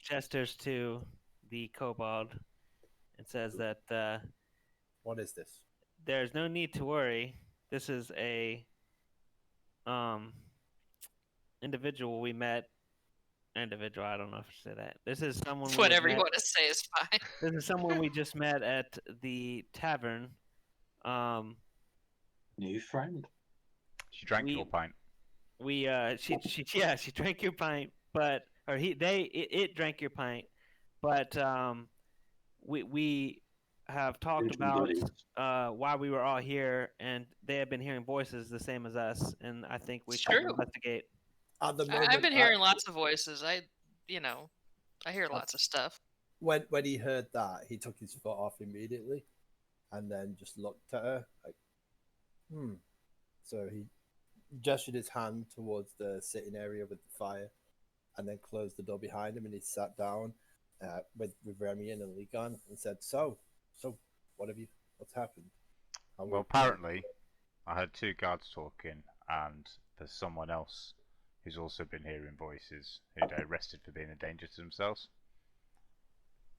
gestures to the kobold and says that What is this? there's no need to worry. This is a individual we met. Individual, I don't know if I should say that. This is someone we Whatever you met. want to say is fine. This is someone we just met at the tavern. New friend. She drank your pint. She drank your pint, it drank your pint, but we have talked about why we were all here, and they have been hearing voices the same as us, and I think we should investigate. At the moment, I've been hearing lots of voices. I hear lots of stuff. When he heard that, he took his foot off immediately, and then just looked at her like, So he gestured his hand towards the sitting area with the fire, and then closed the door behind him, and he sat down with Remian and Ligon and said, "So, what's happened?" Well, apparently, I heard two guards talking, and there's someone else who's also been hearing voices who they arrested for being a danger to themselves.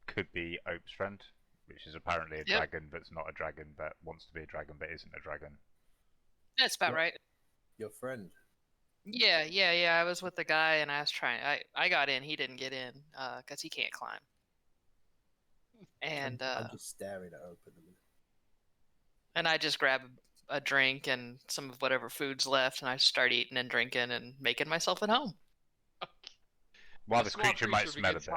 Could be Ope's friend, which is apparently a dragon, but's not a dragon, but wants to be a dragon, but isn't a dragon. That's about right. Your friend. Yeah. I was with the guy, and I was trying. I got in. He didn't get in because he can't climb. And I'm just staring at Ope. And I just grab a drink and some of whatever food's left, and I start eating and drinking and making myself at home. While the creature might smell a bit.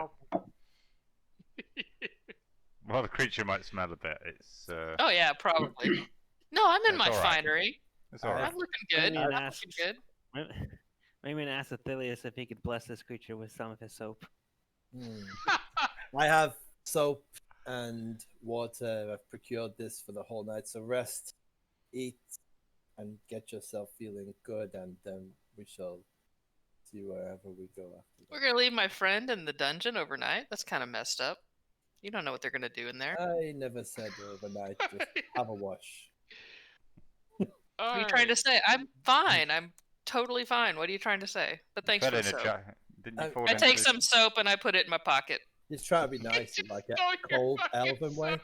While the creature might smell a bit, it's. Oh yeah, probably. No, I'm in my finery. It's all right. I'm looking good. I'm looking good. Maybe ask Athelius if he could bless this creature with some of his soap. I have soap and water. I've procured this for the whole night. So rest, eat, and get yourself feeling good, and then we shall see wherever we go after that. We're gonna leave my friend in the dungeon overnight. That's kind of messed up. You don't know what they're gonna do in there. I never said overnight. Just have a wash. What are you trying to say? I'm fine. I'm totally fine. What are you trying to say? But thanks for the soap. I take some soap and I put it in my pocket. Just try to be nice in like a cold elven way.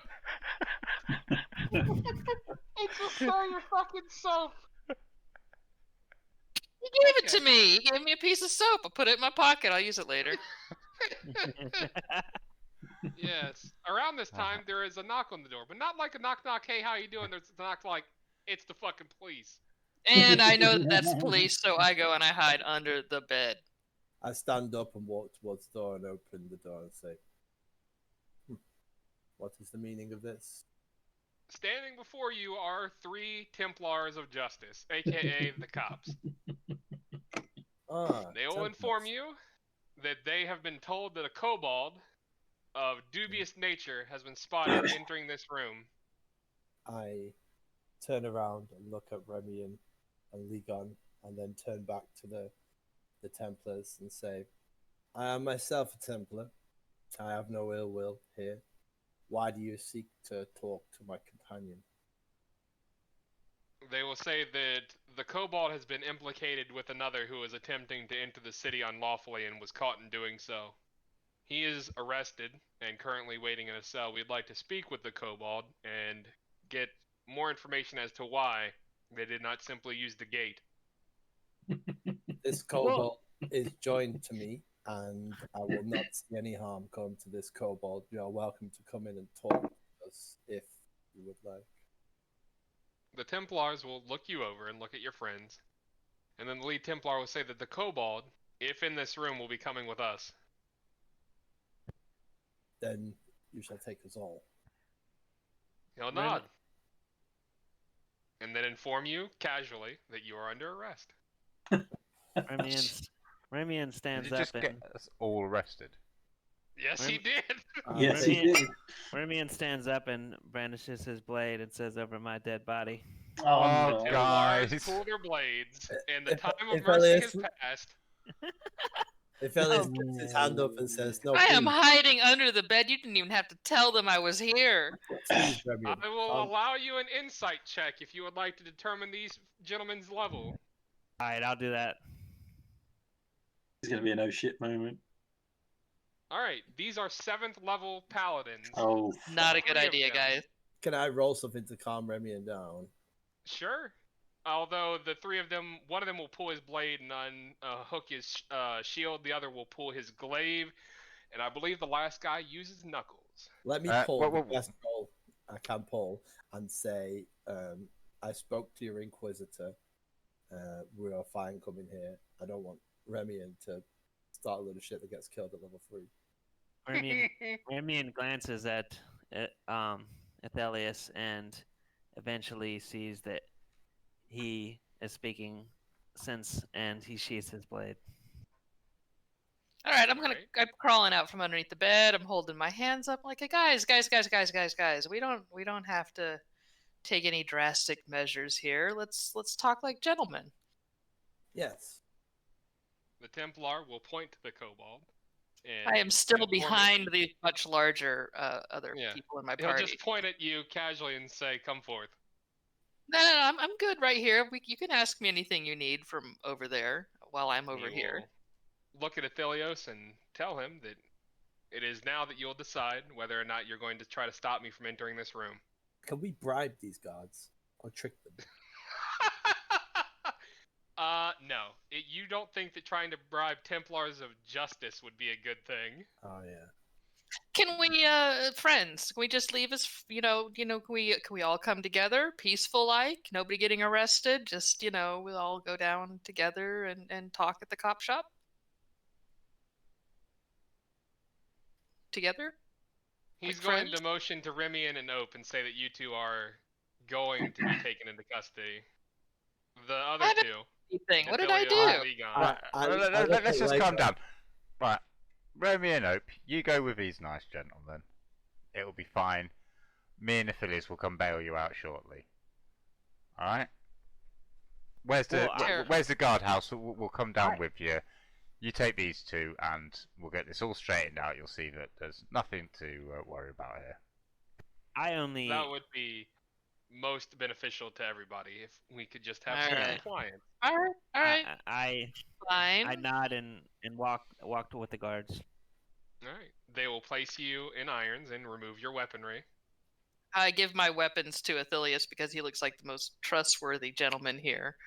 It's just so your fucking soap. He gave it to me. He gave me a piece of soap. I put it in my pocket. I'll use it later. Yes. Around this time, there is a knock on the door, but not like a knock knock. Hey, how you doing? There's a knock like it's the fucking police. And I know that's police, so I go and I hide under the bed. I stand up and walk towards the door and open the door and say, "What is the meaning of this?" Standing before you are 3 Templars of Justice, aka the cops. They will inform you that they have been told that a kobold of dubious nature has been spotted entering this room. I turn around and look at Remian and Ligon, and then turn back to the Templars and say, "I am myself a Templar. I have no ill will here. Why do you seek to talk to my companion?" They will say that the kobold has been implicated with another who was attempting to enter the city unlawfully and was caught in doing so. He is arrested and currently waiting in a cell. We'd like to speak with the kobold and get more information as to why they did not simply use the gate. This kobold is joined to me, and I will not see any harm come to this kobold. You are welcome to come in and talk to us if you would like. The Templars will look you over and look at your friends, and then the lead Templar will say that the kobold, if in this room, will be coming with us. Then you shall take us all. He'll nod. And then inform you, casually, that you are under arrest. Remian stands Did you just up get us all arrested? Yes, he did! Yes, he did. Remian stands up and brandishes his blade and says, "Over my dead body." Oh, no. guys! Pull their blades, and the time of if mercy Elias- has passed. If Elias No. puts his hand up and says, "No, I am please, hiding under the bed. You didn't even have to tell them I was here. please, Remian, I will allow you an insight check if you would like to determine these gentlemen's level. All right, I'll do that. It's going to be a no shit moment. Alright, these are 7th level paladins. Oh, Not a fuck. good 3 of idea, them. guys. Can I roll something to calm Remian down?" Sure. Although the 3 of them, one of them will pull his blade and unhook his shield, the other will pull his glaive, and I believe the last guy uses knuckles. Let me pull the best roll I can pull and say, "I spoke to your Inquisitor. We are fine coming here. I don't want Remian to start a little shit that gets killed at level 3." Remian glances at Athelius and eventually sees that he is speaking sense, and he sheathes his blade. All right, I'm crawling out from underneath the bed. I'm holding my hands up like, guys. We don't have to take any drastic measures here. Let's talk like gentlemen. Yes. The Templar will point to the kobold. And I am still inform it- behind the much larger other Yeah. people in my He'll party. just point at you casually and say, "Come forth." No, I'm good right here. You can ask me anything you need from over there while I'm over You here. will look at Athelios and tell him that it is now that you'll decide whether or not you're going to try to stop me from entering this room. Can we bribe these guards or trick them? No. You don't think that trying to bribe Templars of Justice would be a good thing? Oh yeah. Can we, friends? Can we just leave us? Can we all come together, peaceful like, nobody getting arrested? Just we'll all go down together and talk at the cop shop together. He's Like going friends? to motion to Remian and Ope and say that you two are going to be taken into custody. The other haven't- two. Thing. What did I Athelios and do? Ligon. Right, I let's look at just Lego. calm down. Right, Romy and Ope, you go with these nice gentlemen. It'll be fine. Me and Athelius will come bail you out shortly. All right. Where's the Well, where's the guardhouse? We'll come down with you. You take these two, and we'll get this all straightened out. You'll see that there's nothing to worry about here. That would be most beneficial to everybody if we could just have All some right. compliance. All right. I Fine. nod and walk with the guards. Alright. They will place you in irons and remove your weaponry. I give my weapons to Athelius because he looks like the most trustworthy gentleman here,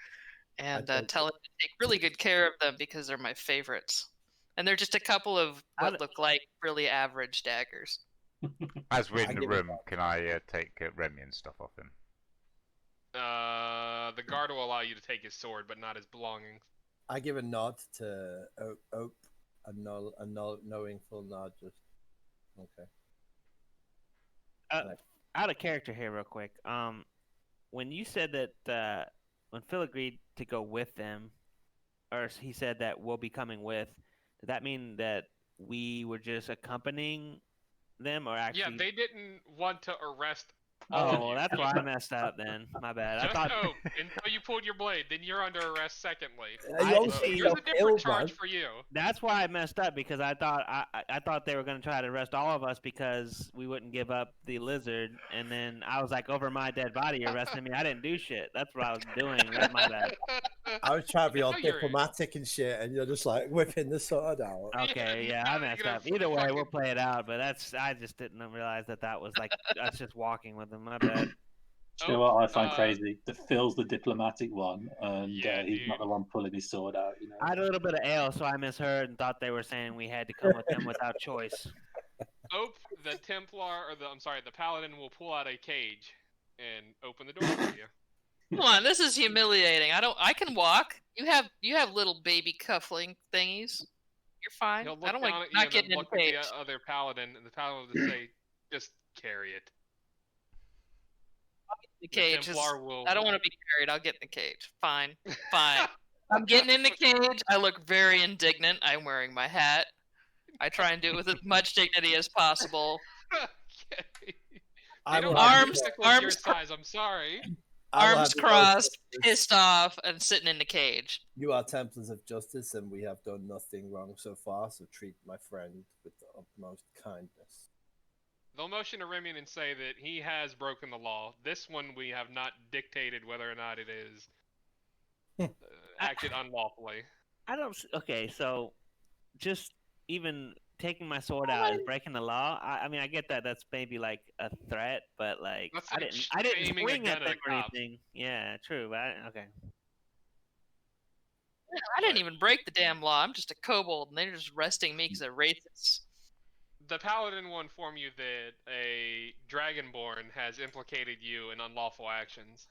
and tell him to take really good care of them because they're my favorites. And they're just a couple of what look like really average daggers. As we're I in the give it room, can I take Remian's stuff off him? The guard will allow you to take his sword, but not his belongings. I give a nod to Ope, a knowing full nod. Just okay. Out of character here, real quick. When you said that when Phil agreed to go with them, or he said that we'll be coming with, did that mean that we were just accompanying them, or actually? Yeah, they didn't want to arrest. Oh, well, that's why I messed up then. My bad. Just I thought. hope until you pulled your blade, then you're under arrest. Secondly, You always I- get here's yourself a different killed, charge man. for you. That's why I messed up because I thought they were going to try to arrest all of us because we wouldn't give up the lizard, and then I was like, over my dead body, you're arresting me. I didn't do shit. That's what I was doing. That's my bad. I was trying to be all No, you're- diplomatic and shit, and you're just like whipping the sword out. Okay, Yeah, yeah, I you're messed gonna up. Either way, fucking- we'll play it out. But I just didn't realize that was like us just walking with them. My bad. Do you know what I find Oh, crazy? That Phil's the diplomatic one, and Yeah, he's dude. not the one pulling his sword out. You know. I had a little bit of ale, so I misheard and thought they were saying we had to come with them without choice. Ope, the Templar, or the Paladin will pull out a cage and open the door for you. Come on, this is humiliating. I can walk. You have little baby cuffling thingies. You're fine. He'll look I don't down want at you not and getting then in look the at cage. the other Paladin, and the Paladin will say, "Just carry it." The cage. Templar will. I don't want to be carried. I'll get in the cage. Fine. Fine. I'm getting in the cage. I look very indignant. I'm wearing my hat. I try and do it with as much dignity as possible. Okay. I They will don't have have Arms- tentacles your arms- size. I'm sorry. I will Arms have no crossed, justice. pissed off, and sitting in the cage. You are Templars of Justice, and we have done nothing wrong so far, so treat my friend with the utmost kindness. They'll motion to Remian and say that he has broken the law. This one we have not dictated whether or not it is acted unlawfully. I don't. Okay, so just even taking my sword out is breaking the law. I mean, I get that. That's maybe like a threat, but like That's I like didn't aiming a swing at gun at them a or cop. anything. Yeah, true. Okay. I didn't even break the damn law. I'm just a kobold, and they're just arresting me because they're racist. The paladin will inform you that a dragonborn has implicated you in unlawful actions.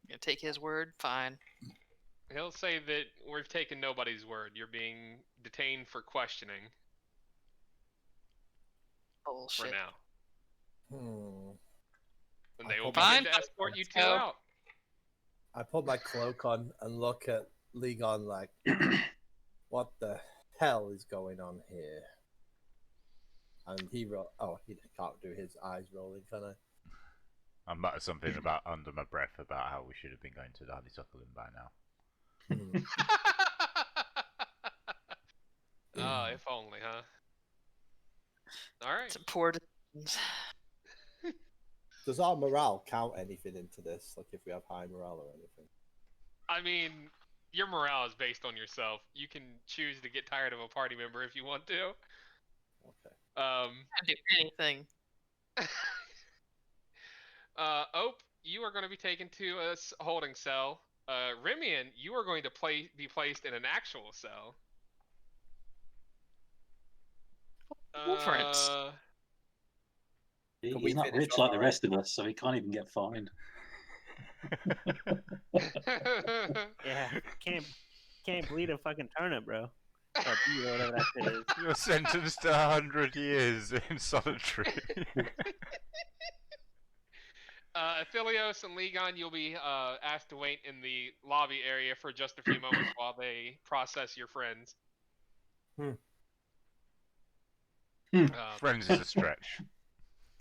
You take his word? Fine. He'll say that we've taken nobody's word. You're being detained for questioning Bullshit. for now. And they will Fine. begin to escort you Let's two go. out. I put my cloak on and look at Legon like, what the hell is going on here? And he can't do his eyes rolling, can I? I muttered something about under my breath about how we should have been going to the honeysuckle inn by now. Oh, if only, huh? Alright. It's poor decisions. Does our morale count anything into this? Like if we have high morale or anything? I mean, your morale is based on yourself. You can choose to get tired of a party member if you want to. Okay. Can't do anything. Ope, you are going to be taken to a holding cell. Remian, you are going to be placed in an actual cell. Difference. He's not rich like the rest of us, so he can't even get fined. Yeah, can't bleed a fucking turnip, bro. Or beet or whatever that shit is. You're sentenced to 100 years in solitary. Aphelios and Legon, you'll be asked to wait in the lobby area for just a few moments while they process your friends. Friends is a stretch.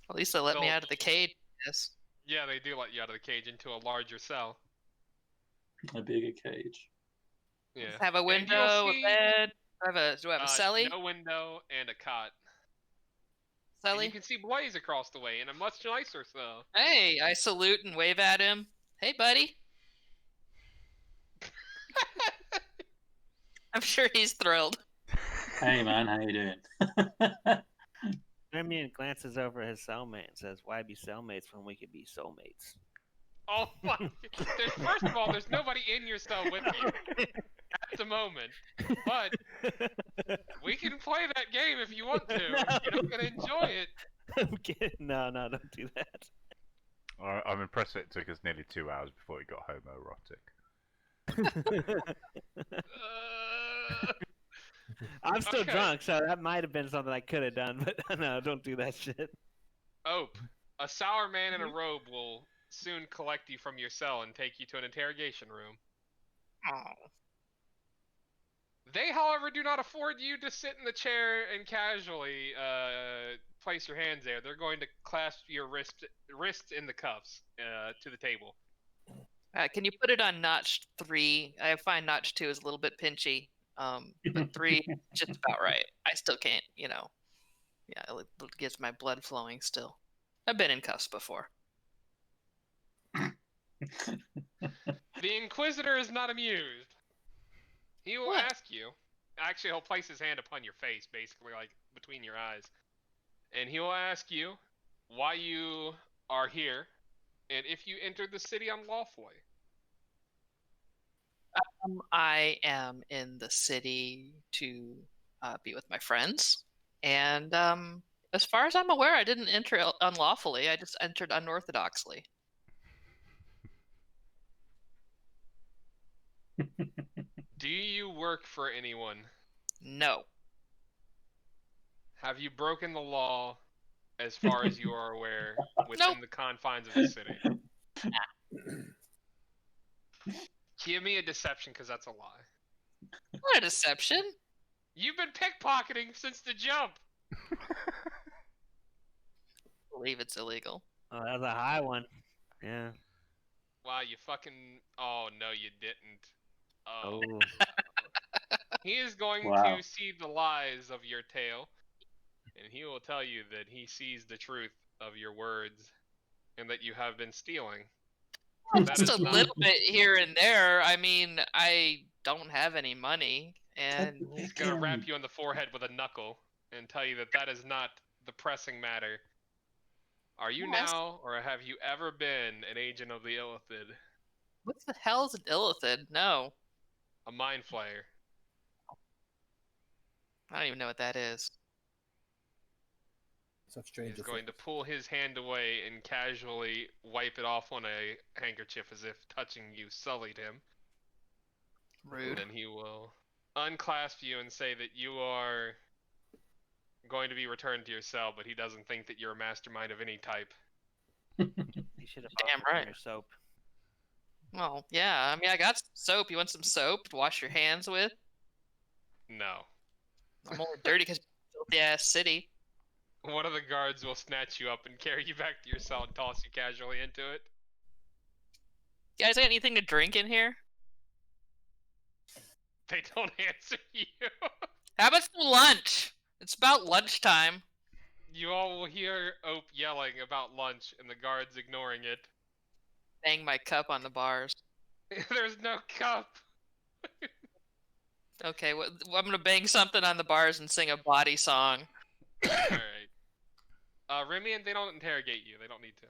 At least they let me They'll- out of the cage. Yes. Yeah, they do let you out of the cage into a larger cell. A bigger cage. Yeah. Have a And window, you'll a see, bed. Do I have a celly? No window and a cot. And you Celly? can see Blaze across the way in a much nicer cell. Hey, I salute and wave at him. Hey, buddy. I'm sure he's thrilled. Hey man, how you doing? Remian glances over at his cellmate and says, "Why be cellmates when we could be soulmates?" Oh my! First of all, there's nobody in your cell with you at the moment. But we can play that game if you want to. No. You're not gonna enjoy it. I'm kidding. No, don't do that. I'm impressed that it took us nearly 2 hours before it got homoerotic. I'm still Okay. drunk, so that might have been something I could have done, but no, don't do that shit. Ope, a sour man in a robe will soon collect you from your cell and take you to an interrogation room. Oh. They, however, do not afford you to sit in the chair and casually place your hands there. They're going to clasp your wrists in the cuffs to the table. Can you put it on notch 3? I find notch 2 is a little bit pinchy. But 3 just about right. I still can't, Yeah, it gets my blood flowing still. I've been in cuffs before. The Inquisitor is not amused. He will What? ask you. Actually, he'll place his hand upon your face, basically, like between your eyes. And he will ask you why you are here and if you entered the city unlawfully. I am in the city to be with my friends. And as far as I'm aware, I didn't enter unlawfully. I just entered unorthodoxly. Do you work for anyone? No. Have you broken the law as far as you are aware within the confines of the city? Give me a deception, because that's a lie. What a deception. You've been pickpocketing since the jump. I believe it's illegal. Oh, that was a high one. Yeah. Wow, you fucking... Oh, no, you didn't. Oh. Oh, He is going Wow. to see the lies of your tale, and he will tell you that he sees the truth of your words, and that you have been stealing. That Just is a not... little bit here and there. I mean, I don't have any money, and He's gonna rap you on the forehead with a knuckle, and tell you that that is not the pressing matter. Are you Yes. now, or have you ever been, an agent of the Illithid? what the hell is an illithid? No, A mind flayer. I don't even know what that is. Such He's stranger going to things. pull his hand away and casually wipe it off on a handkerchief as if touching you sullied him. And Rude. then he will unclasp you and say that you are going to be returned to your cell, but he doesn't think that you're a mastermind of any type. you should have Damn offered him right. your soap. Well, yeah. I mean, I got some soap. You want some soap to wash your hands with? No. I'm only dirty because filthy ass city. One of the guards will snatch you up and carry you back to your cell and toss you casually into it. You guys got anything to drink in here? They don't answer you. How about some lunch? It's about lunchtime. You all will hear Ope yelling about lunch and the guards ignoring it. Bang my cup on the bars. There's no cup. Okay, well, I'm gonna bang something on the bars and sing a body song. Alright. Remian, they don't interrogate you. They don't need to.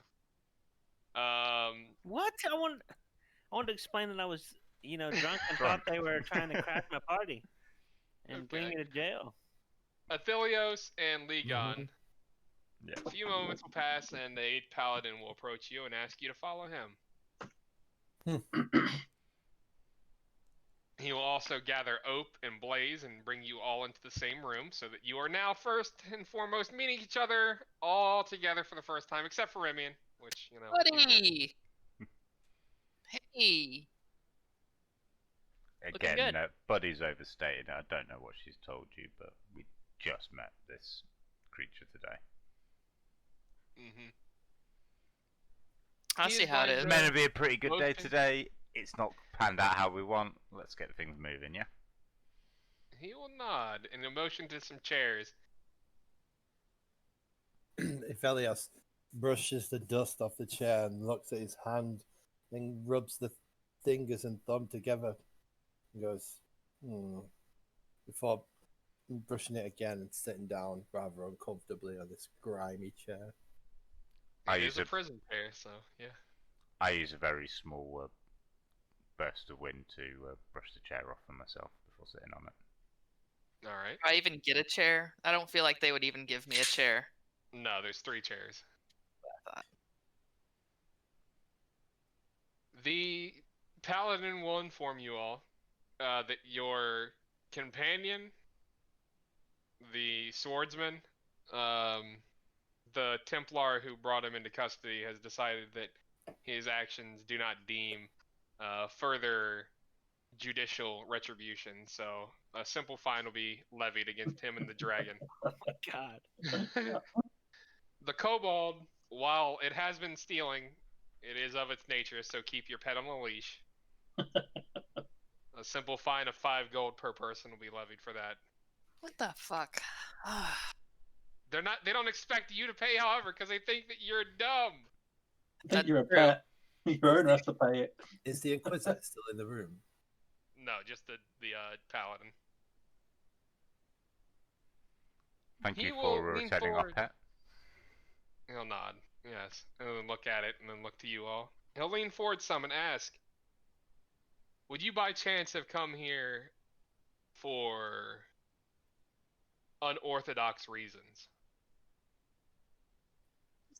What? I wanted to explain that I was, drunk and thought they were trying to crash my party and bring Okay. me to jail. Athelios and Ligon. Yeah. A few moments will pass and the 8th Paladin will approach you and ask you to follow him. He will also gather Ope and Blaze and bring you all into the same room so that you are now first and foremost meeting each other all together for the first time, except for Remian, which, you know... Buddy! Hey! Looking Again, good. Buddy's overstated. I don't know what she's told you, but we just met this creature today. Mm-hmm. I'll He see is how it going is. to- It's meant to be a pretty good day Motion. today. It's not panned out how we want. Let's get things moving, yeah? He will nod and motion to some chairs. If Elias brushes the dust off the chair and looks at his hand, then rubs the fingers and thumb together and goes, before brushing it again and sitting down rather uncomfortably on this grimy chair. I It use is a a- prison chair, so yeah. I use a very small burst of wind to brush the chair off for myself before sitting on it. All right. Do I even get a chair? I don't feel like they would even give me a chair. No, there's 3 chairs. I thought. The paladin will inform you all that your companion, the swordsman, the Templar who brought him into custody, has decided that his actions do not deem further judicial retribution. So a simple fine will be levied against him and the dragon. Oh my god. The kobold, while it has been stealing, it is of its nature, so keep your pet on a leash. A simple fine of 5 gold per person will be levied for that. What the fuck? They don't expect you to pay, however, because they think that you're dumb. I think you're a true. pet. Your owner has to pay it. Is the Inquisitor still in the room? No, just the paladin. Thank He you will for lean returning our forward. pet. He'll nod, yes, and then look at it, and then look to you all. He'll lean forward some and ask, would you by chance have come here for unorthodox reasons?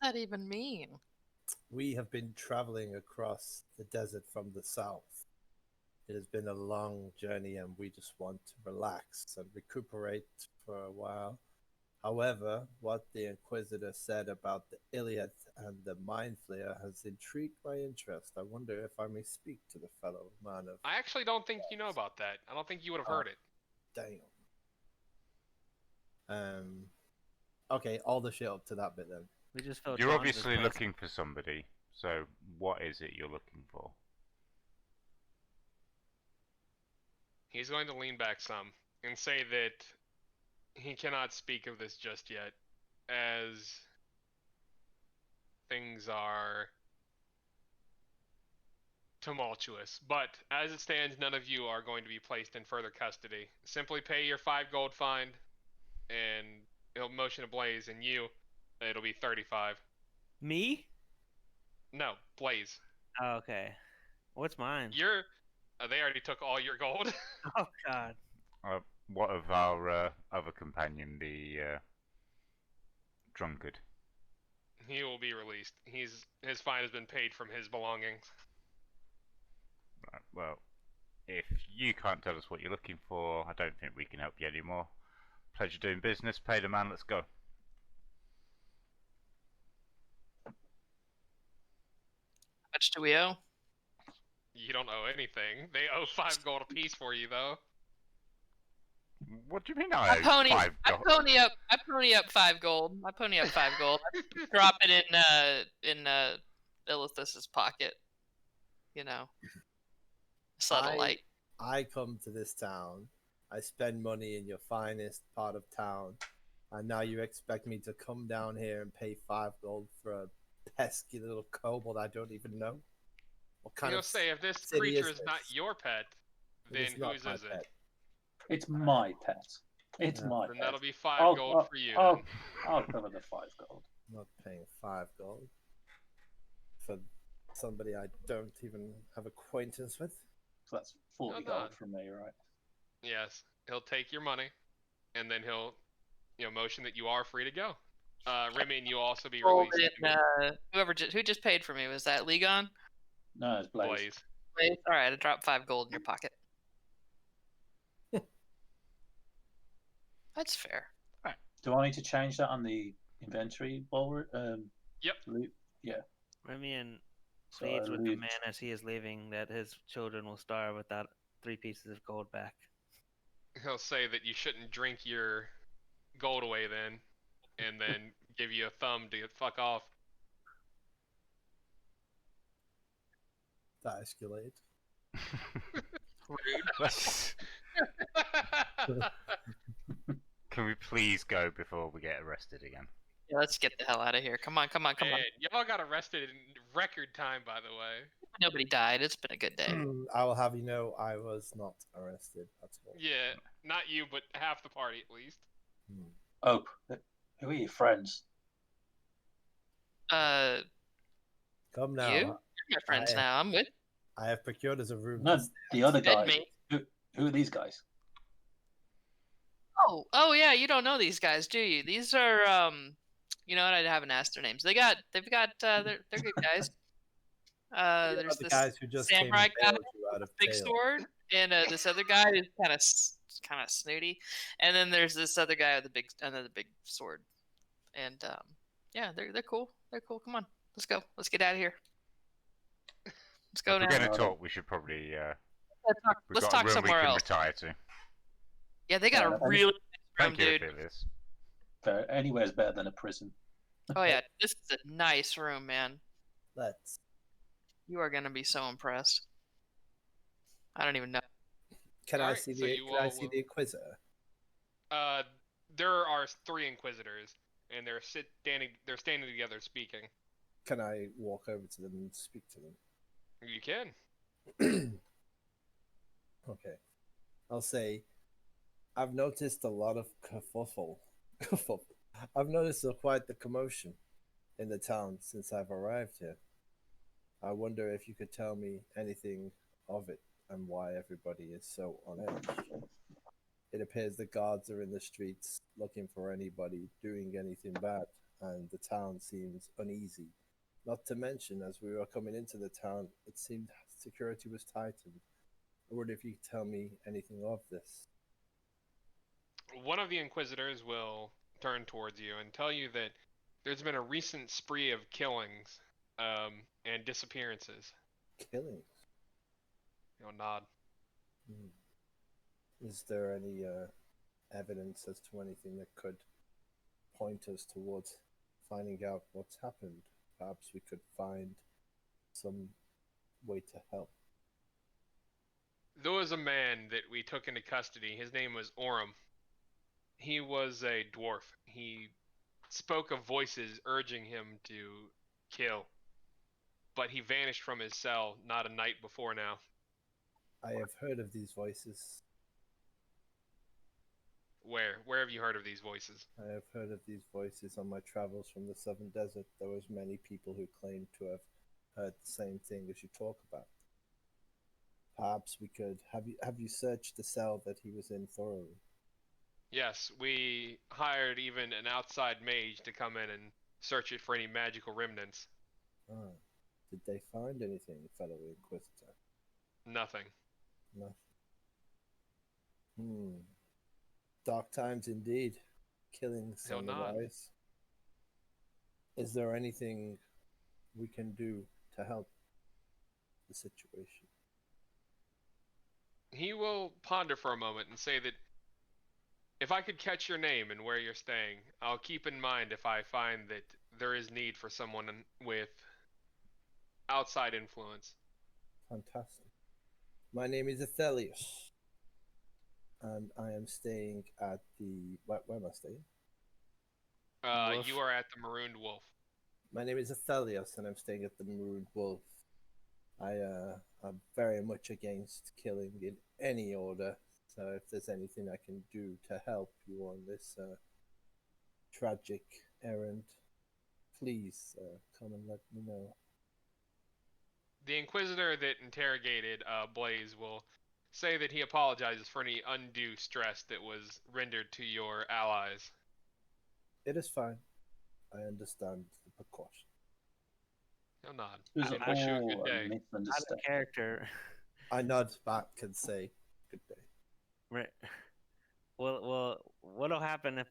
What does that even mean? We have been traveling across the desert from the south. It has been a long journey and we just want to relax and recuperate for a while. However, what the Inquisitor said about the Iliad and the Mind Flayer has intrigued my interest. I wonder if I may speak to the fellow man of... I actually don't think you know about that. I don't think you would have heard it. Damn. Okay, all the shit up to that bit then. We just felt You're drawn to this obviously place. looking for somebody, So, what is it you're looking for? He's going to lean back some and say that he cannot speak of this just yet, as things are tumultuous. But as it stands, none of you are going to be placed in further custody. Simply pay your 5 gold fine, and he'll motion a Blaze, and you, it'll be 35. Me? No, Blaze. Oh, okay. What's mine? You're. They already took all your gold. Oh God. What of our other companion, the drunkard? He will be released. His fine has been paid from his belongings. Right, well, if you can't tell us what you're looking for, I don't think we can help you anymore. Pleasure doing business. Pay the man. Let's go. How much do we owe? You don't owe anything. They owe 5 gold apiece for you, though. What do you mean I I owe pony, 5 I gold? pony up. I pony up 5 gold. I pony up 5 gold. I drop it in Illithus's pocket. You know, subtle like. I come to this town. I spend money in your finest part of town, and now you expect me to come down here and pay 5 gold for a pesky little kobold I don't even know? What kind You'll of say if this city creature is is not this? your pet, It then is not whose my is it? pet. It's my pet. It's Yeah. my Then pet. that'll be 5 I'll- gold I'll- for you. I'll, then. I'll cover the 5 gold. I'm not paying 5 gold for somebody I don't even have acquaintance with. So that's 40 No, gold no. from me, right? Yes, he'll take your money, and then he'll, motion that you are free to go. Remy, and you'll also be Gold released. in, who just paid for me? Was that Legon? No, it's Blaze. Blaze. Wait, all right, I dropped 5 gold in your pocket. That's fair. Do I need to change that on the inventory while Yep. loot? Yeah. Remian So pleads I with the loot. man as he is leaving that his children will starve without 3 pieces of gold back. He'll say that you shouldn't drink your gold away then, and then give you a thumb to fuck off. That escalated. Let's- Can we please go before we get arrested again? Yeah, let's get the hell out of here. Come on. Man, y'all got arrested in record time, by the way. Nobody died. It's been a good day. I will have you know I was not arrested at all. Yeah, not you, but half the party at least. Oh, who are your friends? Uh, Come now. you? You're my friends I- now. I'm with. I have procured us a room. No, to stay the at. other Fed guys. me. Who are these guys? Oh yeah. You don't know these guys, do you? These are You know what? I haven't asked their names. They're good guys. They are There's the this guys who just samurai came and guy bailed you out of big jail. sword, and this other guy who's kind of snooty, and then there's this other guy with the big sword, and yeah, they're cool. They're cool. Come on, let's go. Let's get out of here. Let's go If we're now. going to talk, we should probably. We've Let's got talk a room somewhere we can else. retire to. Yeah, they got Yeah, a and- really nice room, Thank you, dude. Aphelios. Fair. Anywhere's better than a prison. Oh yeah, this is a nice room, man. Let's. You are gonna be so impressed. I don't even know. Can I Alright, see so the? you Can I all see will- the Inquisitor? There are 3 inquisitors, and they're standing together speaking. Can I walk over to them and speak to them? You can. Okay. I'll say, I've noticed a lot of kerfuffle. I've noticed quite the commotion in the town since I've arrived here. I wonder if you could tell me anything of it and why everybody is so on edge. It appears the guards are in the streets looking for anybody doing anything bad, and the town seems uneasy. Not to mention, as we were coming into the town, it seemed security was tightened. I wonder if you could tell me anything of this. One of the inquisitors will turn towards you and tell you that there's been a recent spree of killings and disappearances. Killings. You'll nod. Is there any evidence as to anything that could point us towards finding out what's happened? Perhaps we could find some way to help. There was a man that we took into custody. His name was Orem. He was a dwarf. He spoke of voices urging him to kill. But he vanished from his cell not a night before now. I have heard of these voices. Where? Where have you heard of these voices? I have heard of these voices on my travels from the Southern Desert. There was many people who claimed to have heard the same thing as you talk about. Perhaps we could have you searched the cell that he was in thoroughly? Yes, we hired even an outside mage to come in and search it for any magical remnants. Ah, did they find anything, fellow Inquisitor? Nothing. Nothing. Dark times indeed. Killings He'll on the nod. rise. Is there anything we can do to help the situation? He will ponder for a moment and say that if I could catch your name and where you're staying, I'll keep in mind if I find that there is need for someone with outside influence. Fantastic. My name is Athelius, and I am staying at the... Where am I staying? Wolf. You are at the Marooned Wolf. My name is Athelius, and I'm staying at the Marooned Wolf. I'm very much against killing in any order, so if there's anything I can do to help you on this tragic errand, please come and let me know. The Inquisitor that interrogated Blaze will say that he apologizes for any undue stress that was rendered to your allies. It is fine. I understand the precaution. He'll nod. It was I wish you a all good day. a Out of misunderstanding. character. I nod back and say, "Good day." Right. Well, what'll happen if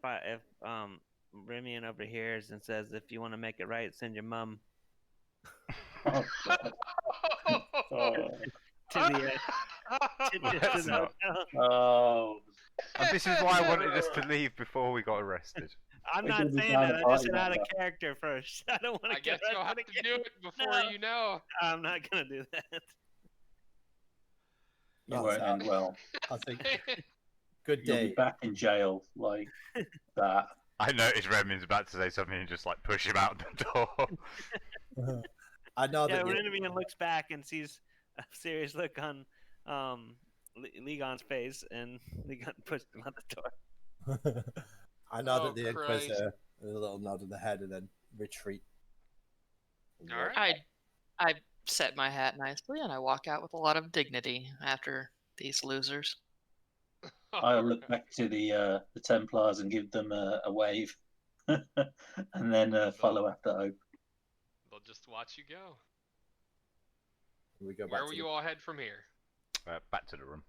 Remian overhears and says, if you want to make it right, send your mum Oh, God. Oh, to the to Let's the not. hotel? oh. And this is why I wanted us to leave before we got arrested. I'm We're not gonna be saying down that. a I party just said out of like that. character first. I don't want I to get guess you'll have arrested to again. do it before No. you know. I'm not gonna do that. You That's won't it. end well. I think, good You'll be day. back in jail like that. I noticed Remy's about to say something and just like push him out the door. I know Yeah, that you... Remian looks back and sees a serious look on Ligon's face, and Ligon pushed him out the door. I nod Oh, at the Christ. Inquisitor with a little nod of the head and then retreat. All right. I set my hat nicely and I walk out with a lot of dignity after these losers. I'll look back to the Templars and give them a wave, and then follow after Hope. They'll just watch you go. We go back Where to will the you all head from here? Back to the room.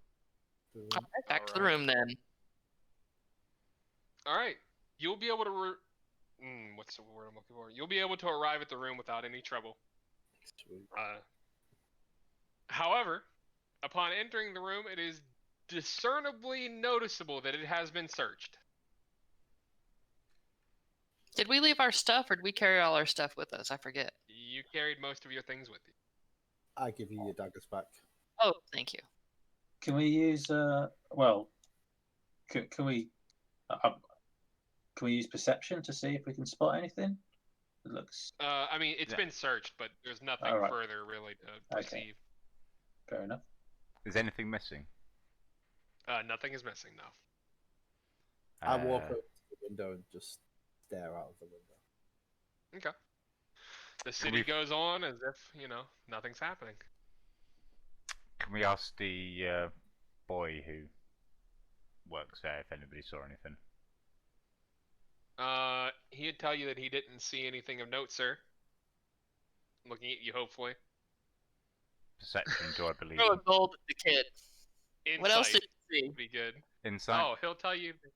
room. All right, back to the Alright. room then. All right. You'll be able to. What's the word I'm looking for? You'll be able to arrive at the room without any trouble. Sweet. However, upon entering the room, it is discernibly noticeable that it has been searched. Did we leave our stuff or did we carry all our stuff with us? I forget. You carried most of your things with you. I give you your daggers back. Oh, thank you. Can we use well? Can we use perception to see if we can spot anything? It looks I mean, it's Yeah. been searched, but there's nothing Alright. further really to Okay. perceive. fair enough. Is anything missing? Nothing is missing, no. I walk Uh, over to the window and just stare out of the window. Okay. The city goes on as if, nothing's happening. Can we ask the boy who works there if anybody saw anything? He'd tell you that he didn't see anything of note, sir. Looking at you, hopefully. Perception, do I believe? Throw a him? gold at the kid. Insight What else did you see? would be good. Insight. Oh, he'll tell you that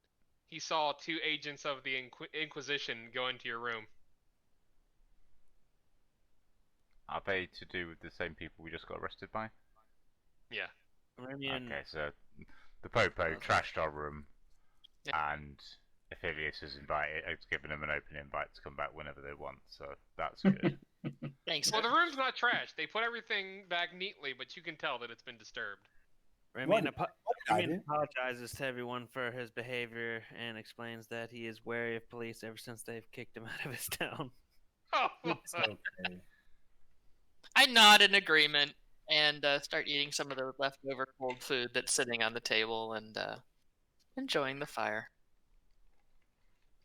he saw 2 agents of the Inquisition go into your room. Are they to do with the same people we just got arrested by? Yeah. Remian, Okay, so the Popo Okay. trashed our room, Yeah. and Aphelios has given them an open invite to come back whenever they want, so that's good. Thanks. Well, the room's not trashed. They put everything back neatly, but you can tell that it's been disturbed. Ramin I do? apologizes to everyone for his behavior and explains that he is wary of police ever since they've kicked him out of his town. Oh, It's okay. I nod in agreement and start eating some of the leftover cold food that's sitting on the table and enjoying the fire.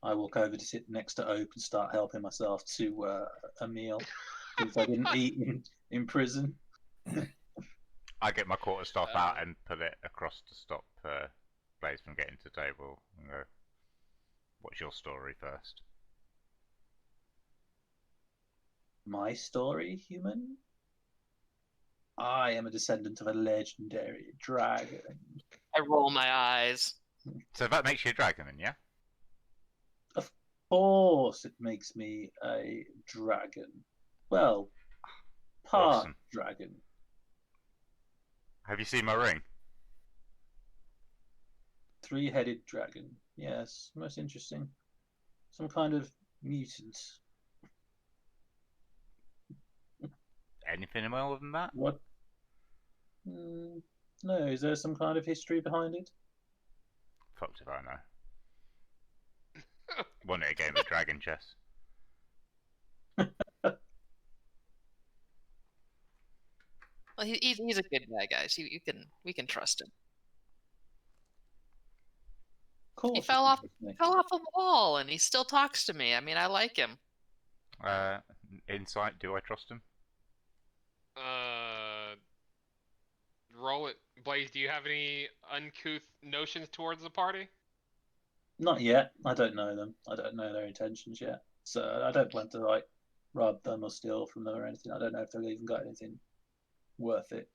I walk over to sit next to Oak and start helping myself to a meal since I didn't eat in prison. I get my quarterstaff out and put it across to stop Blaze from getting to the table and go, what's your story first? My story, human? I am a descendant of a legendary dragon. I roll my eyes. So that makes you a dragon then, yeah? Of course, it makes me a dragon. Well, part Awesome. dragon. Have you seen my ring? 3-headed dragon. Yes, most interesting. Some kind of mutant. Anything more than that? What? No, is there some kind of history behind it? Fucked if I know. Wanted a game of dragon chess. Well, he's a good guy, guys. We can trust him. Of course. He fell off a wall, and he still talks to me. I mean, I like him. Insight, do I trust him? Roll it. Blaze, do you have any uncouth notions towards the party? Not yet. I don't know them. I don't know their intentions yet. So I don't plan to like rob them or steal from them or anything. I don't know if they've even got anything worth it.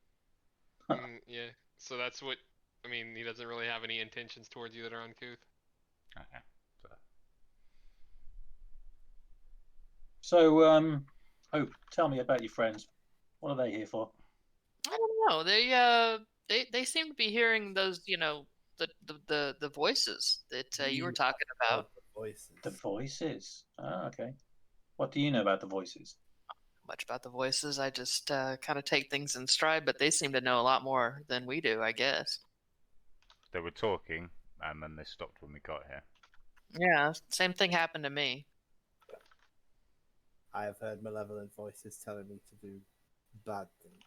Yeah. So that's what. I mean, he doesn't really have any intentions towards you that are uncouth. Okay. So, Hope, tell me about your friends. What are they here for? I don't know. They seem to be hearing those, the voices that you were talking about. The voices. The voices. Ah, okay. What do you know about the voices? Much about the voices. I just kind of take things in stride, but they seem to know a lot more than we do, I guess. They were talking, and then they stopped when we got here. Yeah, same thing happened to me. I have heard malevolent voices telling me to do bad things.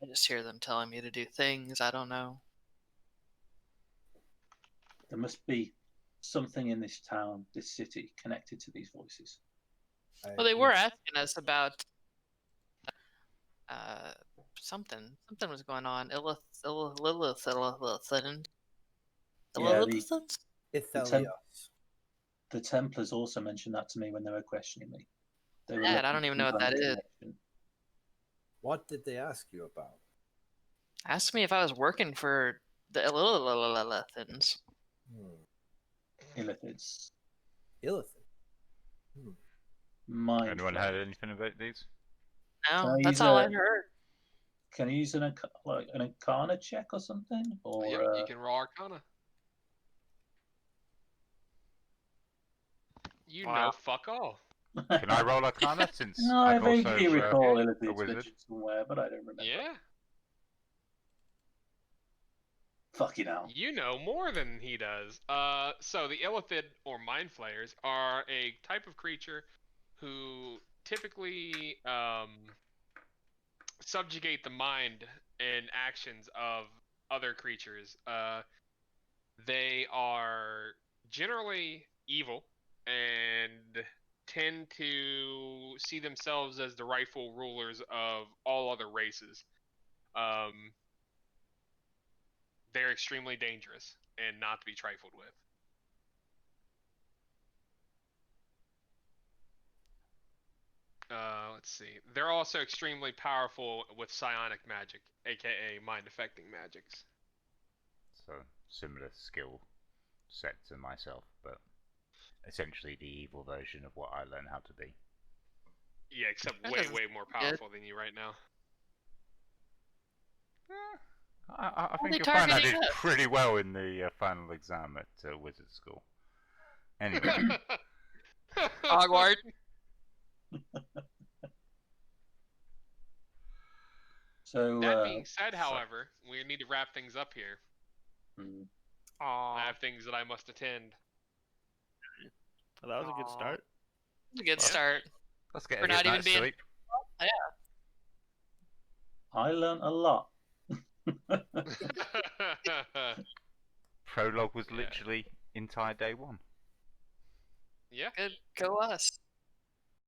I just hear them telling me to do things. I don't know. There must be something in this town, this city, connected to these voices. Well, they were asking us about something. Something was going on. The Templars also mentioned that to me when they were questioning me. They were I don't even know what that is. What did they ask you about? Asked me if I was working for the Illithins. Illithids. Anyone heard anything about these? No, that's all I heard. Can you use an Arcana check or something? Or yeah, you can roll Arcana. You know, fuck all. Can I roll Arcana since No, I vaguely recall Illithid's mentioned somewhere, but I don't remember. Yeah. Fucking hell. You know more than he does. So the Illithid, or Mind Flayers, are a type of creature who typically subjugate the mind and actions of other creatures. They are generally evil and tend to see themselves as the rightful rulers of all other races. They're extremely dangerous and not to be trifled with. Let's see. They're also extremely powerful with psionic magic, aka mind-affecting magics. So, similar skill set to myself, but essentially the evil version of what I learned how to be. Yeah, except way more powerful than you right now. I think you'll find I did pretty well in the final exam at Wizard School. Anyway. Hogwarts. So That being said, however, we need to wrap things up here. hmm, I Aw, have things that I must attend. Well, that was a good Aw. start. it's a good Yeah. start. Let's get For a good not even night's being- sleep. I learned a lot. Prologue was Yeah. literally entire day one. Yeah. Good, go us.